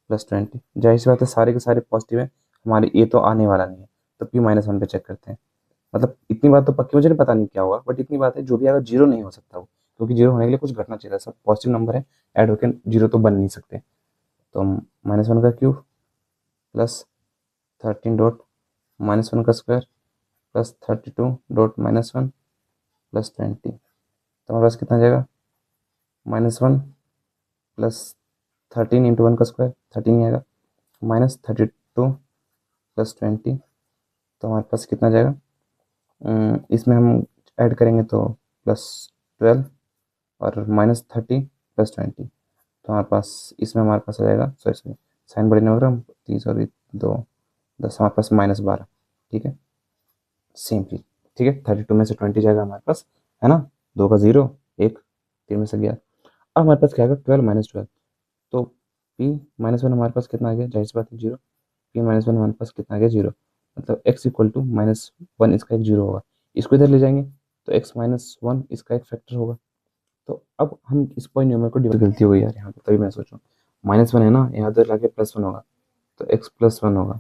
प्लस 20। जाहिर सी बात है सारे के सारे पॉजिटिव है, हमारे ये तो आने वाला नहीं है, तो P-1 पे चेक करते हैं। मतलब इतनी बात तो पक्की, मुझे नहीं पता नहीं क्या होगा, बट इतनी बात है जो भी अगर जीरो नहीं हो सकता वो, क्योंकि जीरो होने के लिए कुछ घटना चाहिए, सब पॉजिटिव नंबर है, ऐड होकर जीरो तो बन नहीं सकते। तो हम -1 का क्यूब प्लस 13.-1 का स्क्वायर प्लस 32.-1 प्लस 20। तो हमारे पास कितना जाएगा, -1 प्लस 13 इंटू 1 का स्क्वायर 13 ही आएगा, -32 प्लस 20। तो हमारे पास कितना जाएगा, इसमें हम ऐड करेंगे तो +12 और -30 प्लस 20। तो हमारे पास इसमें हमारे पास आ जाएगा, सॉरी सॉरी साइन बड़ी नंबर, हम 30 और 2 10, हमारे पास -12। ठीक है, सेम चीज। ठीक है, 32 में से 20 जाएगा हमारे पास, है ना, 2 का 0, 1, 3 में से गया। अब हमारे पास क्या आएगा, 12 - 12। तो P-1 हमारे पास कितना आ गया, जाहिर सी बात है 0। P-1 हमारे पास कितना आ गया, 0। मतलब x इक्वल टू -1 इसका एक 0 होगा, इसको इधर ले जाएंगे तो x-1 इसका एक फैक्टर होगा। तो अब हम इस पॉइंट को डिवाइड, गलती हो गई यार यहाँ पे, तभी मैं सोचूं -1 है ना, यहाँ उधर लाके +1 होगा तो x+1 होगा,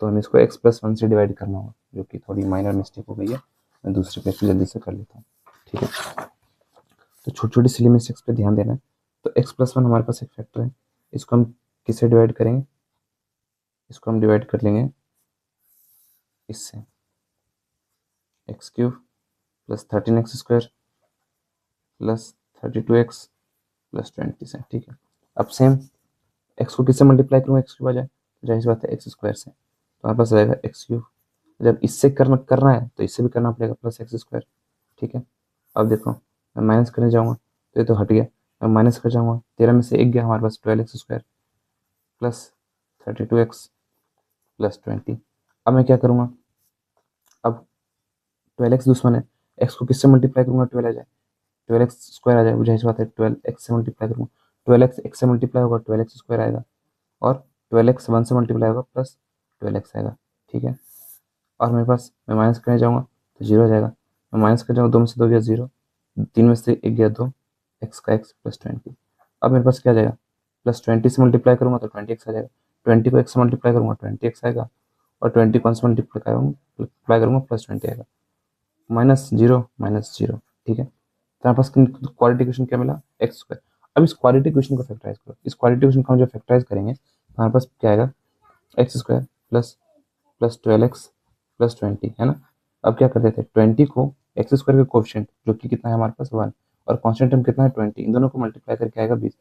तो हमें इसको x+1 से डिवाइड करना होगा, जो कि थोड़ी माइनर मिस्टेक हो गई है, मैं दूसरे पेज पे जल्दी से कर लेता हूँ। ठीक है, तो छोटी छोटी सिली मिस्टेक्स पे ध्यान देना है। तो x+1 हमारे पास एक फैक्टर है, इसको हम किससे डिवाइड करेंगे, इसको हम डिवाइड कर लेंगे इससे, x³ plus 13x² plus 32x plus 20 से। ठीक है, अब सेम x को किससे मल्टीप्लाई करूँगा, x की बजाय, तो जाहिर सी बात है x² से, तो हमारे पास रहेगा x³। जब इससे करना है तो इससे भी करना पड़ेगा +x²। ठीक है, अब देखो मैं माइनस करने जाऊँगा तो ये तो हट गया, मैं माइनस कर जाऊँगा, 13 में से 1 गया, हमारे पास 12x² प्लस 32x प्लस 20। अब मैं क्या करूँगा, अब 12x दुश्मन है, x को किससे मल्टीप्लाई करूँगा, 12 आ जाए, 12x² आ जाए, मुझे इस बात है 12x से मल्टीप्लाई करूँगा, 12x x से मल्टीप्लाई होगा 12x² आएगा, और 12x 1 से मल्टीप्लाई होगा प्लस 12x आएगा। ठीक है, और मेरे पास मैं माइनस करने जाऊँगा तो 0 आ जाएगा, मैं माइनस कर जाऊँगा, 2 में से 2 गया 0, 3 में से 1 गया 2, x का x प्लस 20। अब मेरे पास क्या आ जाएगा, +20 से मल्टीप्लाई करूँगा तो 20x आ जाएगा, 20 को x से मल्टीप्लाई करूँगा 20x आएगा, और 20 को 1 से मल्टीप्लाई करूँगा +20 आएगा, -0 -0। ठीक है, तो हमारे पास क्वाड्रेटिक इक्वेशन क्या मिला, x²। अब इस क्वाड्रेटिक इक्वेशन को फैक्टराइज करो, इस क्वाड्रेटिक इक्वेशन को हम जब फैक्टराइज करेंगे तो हमारे पास क्या आएगा, x² plus plus 12x plus 20, है ना। अब क्या करते थे, 20 को x² का कोएफिशिएंट जो कि कितना है हमारे पास 1, और कांस्टेंट टर्म कितना है 20, इन दोनों को मल्टीप्लाई करके आएगा 20।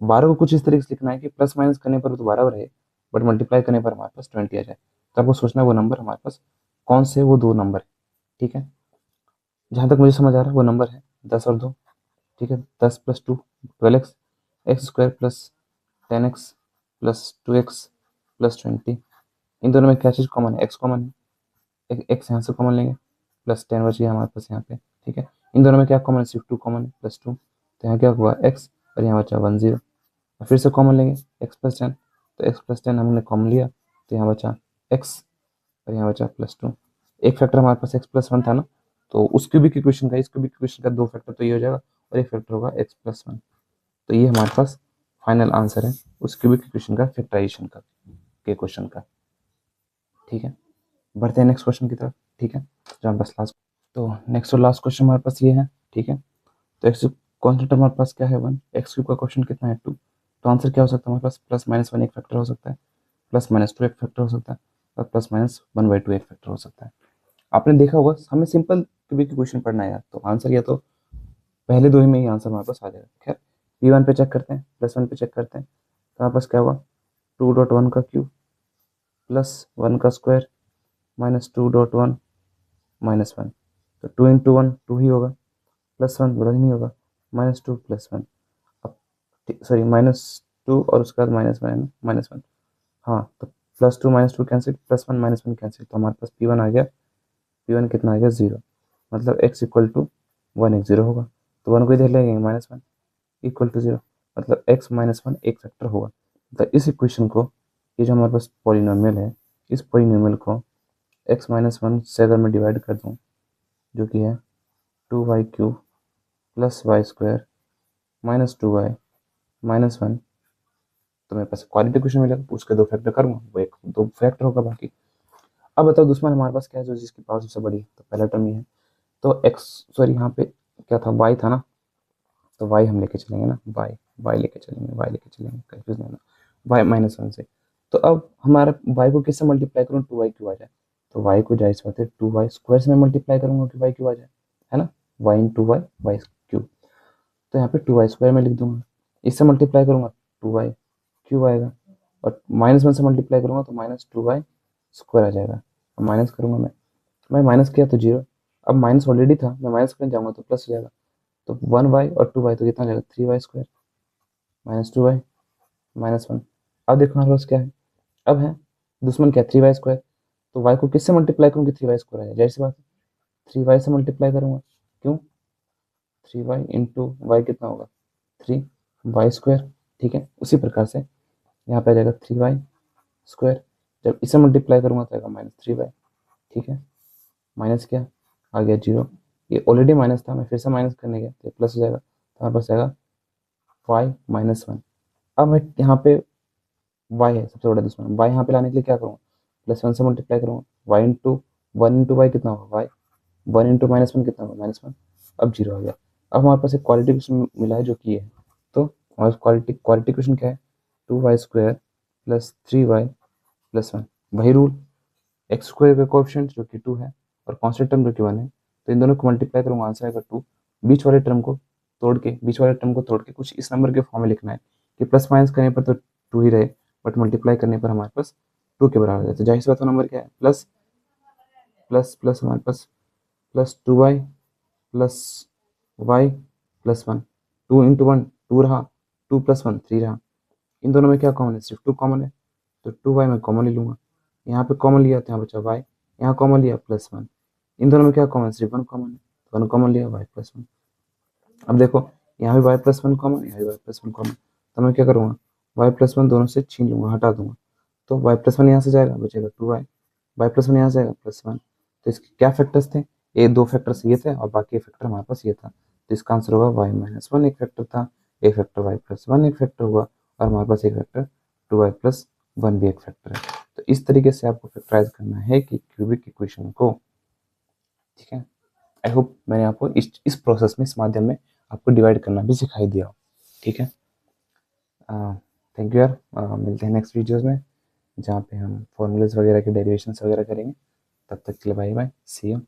12 को कुछ इस तरीके से लिखना है कि प्लस माइनस करने पर तो 12 रहे, बट मल्टीप्लाई करने पर हमारे पास 20 आ जाए। तो आपको सोचना है वो नंबर हमारे पास कौन से वो दो नंबर है। ठीक है, जहाँ तक मुझे समझ आ रहा है वो नंबर है 10 और 2। ठीक है, 10 + 2 12x, x square plus 10x plus 2x plus 20। इन दोनों में क्या चीज़ कॉमन है? एक्स कॉमन है, एक्स यहाँ से कॉमन लेंगे, प्लस 10 बच गया हमारे पास यहाँ पे, ठीक है। इन दोनों में क्या कॉमन है? सिर्फ 2 कॉमन है, प्लस 2, तो यहाँ क्या हुआ x, और यहाँ बचा 1 0। और फिर से कॉमन लेंगे x प्लस 10, तो x प्लस 10 हमने कॉमन लिया, तो यहाँ बचा x, और यहाँ बचा प्लस 2। एक फैक्टर हमारे पास x प्लस 1 था ना, तो उस क्यूबिक इक्वेशन का, इस क्यूबिक इक्वेशन का दो फैक्टर तो ये हो जाएगा, और एक फैक्टर होगा x प्लस 1। तो ये हमारे पास फाइनल आंसर है उस क्यूबिक इक्वेशन का, फैक्टराइजेशन का, के क्वेश्चन का, ठीक है। बढ़ते हैं नेक्स्ट क्वेश्चन की तरफ, ठीक है, जो हमारे पास लास्ट, तो नेक्स्ट और लास्ट क्वेश्चन हमारे पास ये है, ठीक है। तो एक्स कॉन्स्टेंट हमारे पास क्या है? 1। एक्स क्यूब का क्वेश्चन कितना है? 2। तो आंसर क्या हो सकता है हमारे पास? प्लस माइनस 1 एक फैक्टर हो सकता है, प्लस माइनस 2 एक फैक्टर हो सकता है, और प्लस माइनस 1/2 एक फैक्टर हो सकता है। आपने देखा होगा हमें सिंपल क्यूबिक इक्वेशन पढ़ना है यार, तो आंसर या तो पहले दो ही में ही आंसर हमारे पास आ जाएगा। खैर P1 पे चेक करते हैं, प्लस 1 पे चेक करते हैं, तो हमारे पास क्या हुआ? 2.1 का क्यूब प्लस 1 का स्क्वायर माइनस 2.1 माइनस 1। तो 2 इंटू 1 2 ही होगा, प्लस 1 बोला ही नहीं होगा, माइनस 2 प्लस 1। अब सॉरी -2 और उसके बाद -1 है ना, -1। हाँ, तो +2 -2 कैंसिल, +1 -1 कैंसिल, तो हमारे पास P1 आ गया। P1 कितना आ गया? 0। मतलब x इक्वल टू 1 एक 0 होगा, तो 1 को इधर ले जाएंगे, -1 इक्वल टू 0, मतलब x -1 एक फैक्टर होगा। मतलब इस इक्वेशन को, ये जो हमारे पास पॉलिनोमियल है, इस पॉलिनोमियल को x-1 से अगर मैं डिवाइड कर दूँ, जो कि है 2y³ plus y² minus 2y minus 1, तो मेरे पास क्वालिटी क्वेश्चन मिलेगा, उसके दो फैक्टर करूँगा, वो एक दो फैक्टर होगा बाकी। अब बताओ दुश्मन हमारे पास क्या है, जो जिसकी पावर सबसे बड़ी है? तो पहला टर्म ये है, तो एक्स, सॉरी यहाँ पे क्या था? वाई था ना, तो वाई हम लेके चलेंगे ना, वाई, वाई लेके चलेंगे, वाई लेके चलेंगे, कंफ्यूज नहीं होना, वाई -1 से। तो अब हमारा वाई को किससे मल्टीप्लाई करूँ? 2y क्यों आ जाए, तो वाई को जाहिर सी बात है 2y स्क्वायर से मैं मल्टीप्लाई करूंगा कि वाई क्यों आ जाए, है ना, y into y, y cube. तो यहाँ पे 2y स्क्वायर में लिख दूंगा, इससे मल्टीप्लाई करूंगा 2y क्यूब आएगा, और -1 से मल्टीप्लाई करूंगा तो -2y स्क्वायर आ जाएगा। अब माइनस करूंगा मैं माइनस किया तो 0, अब माइनस ऑलरेडी था, मैं माइनस करने जाऊंगा तो प्लस हो जाएगा, तो 1y और 2y तो कितना जाएगा? 3y square -2y -1। अब देखो हमारे पास क्या है, अब है दुश्मन क्या? 3y square. तो y को किससे मल्टीप्लाई करूँ कि 3y स्क्वायर आ जाए? जाहिर सी बात है 3y से मल्टीप्लाई करूंगा, क्यों? 3y इंटू वाई कितना होगा? 3y स्क्वायर, ठीक है। उसी प्रकार से यहाँ पे आ जाएगा 3y स्क्वायर, जब इसे मल्टीप्लाई करूंगा तो आएगा -3y, ठीक है। माइनस क्या आ गया? 0। ये ऑलरेडी माइनस था, मैं फिर से माइनस करने गया तो प्लस हो जाएगा, तो हमारे पास आएगा y -1। अब मैं यहाँ पे y है सबसे बड़ा दुश्मन, y यहाँ पे लाने के लिए क्या करूँगा? +1 से मल्टीप्लाई करूँगा, y इंटू वाई कितना होगा? y 1 इंटू -1 कितना होगा? -1। अब 0 आ गया। अब हमारे पास एक क्वालिटी क्वेश्चन मिला है जो कि ये है, तो हमारे क्वालिटी क्वालिटी क्वेश्चन क्या है? 2y square plus 3y plus 1। वही रूल, एक्स स्क्वायर का कोएफिशिएंट जो कि 2 है, और कांस्टेंट टर्म जो कि 1 है, तो इन दोनों को मल्टीप्लाई करूंगा, आंसर आएगा 2। बीच वाले टर्म को तोड़ के कुछ इस नंबर के फॉर्म में लिखना है कि प्लस माइनस करने पर तो 2 ही रहे, बट मल्टीप्लाई करने पर हमारे पास 2 के बराबर है। तो जाहिर सी बात नंबर क्या है? प्लस प्लस प्लस हमारे पास +2y plus y plus 1, 2 into 1 2 रहा, 2 प्लस 1 3 रहा। इन दोनों में क्या कॉमन है? सिर्फ 2 कॉमन है, तो 2y मैं कॉमन ले लूँगा, यहाँ पे कॉमन लिया तो यहाँ बचा y, यहाँ कॉमन लिया +1। इन दोनों में क्या कॉमन है? सिर्फ 1 कॉमन है, तो 1 कॉमन लिया, y+1। अब देखो यहाँ भी y+1 कॉमन, यहाँ भी y+1 कॉमन, तो मैं क्या करूँगा? y+1 दोनों से छीन लूँगा, हटा दूंगा, तो y+1 यहाँ से जाएगा, बचेगा 2y, y+1 यहाँ से जाएगा +1। तो इसके क्या फैक्टर्स थे? ये दो फैक्टर्स ये थे, और बाकी फैक्टर हमारे पास ये था, तो इसका आंसर होगा y-1 एक फैक्टर था, एक फैक्टर y+1 एक फैक्टर हुआ, और हमारे पास एक फैक्टर 2y+1 भी एक फैक्टर है। तो इस तरीके से आपको फैक्टराइज करना है कि क्यूबिक इक्वेशन को, ठीक है। आई होप मैंने आपको इस प्रोसेस में, इस माध्यम में आपको डिवाइड करना भी सिखाई दिया हो, ठीक है। थैंक यू यार, मिलते हैं नेक्स्ट वीडियोज़ में, जहाँ पे हम फॉर्मूलेस वगैरह के डेरिवेशंस वगैरह करेंगे। तब तक के लिए बाय बाय, सी यू।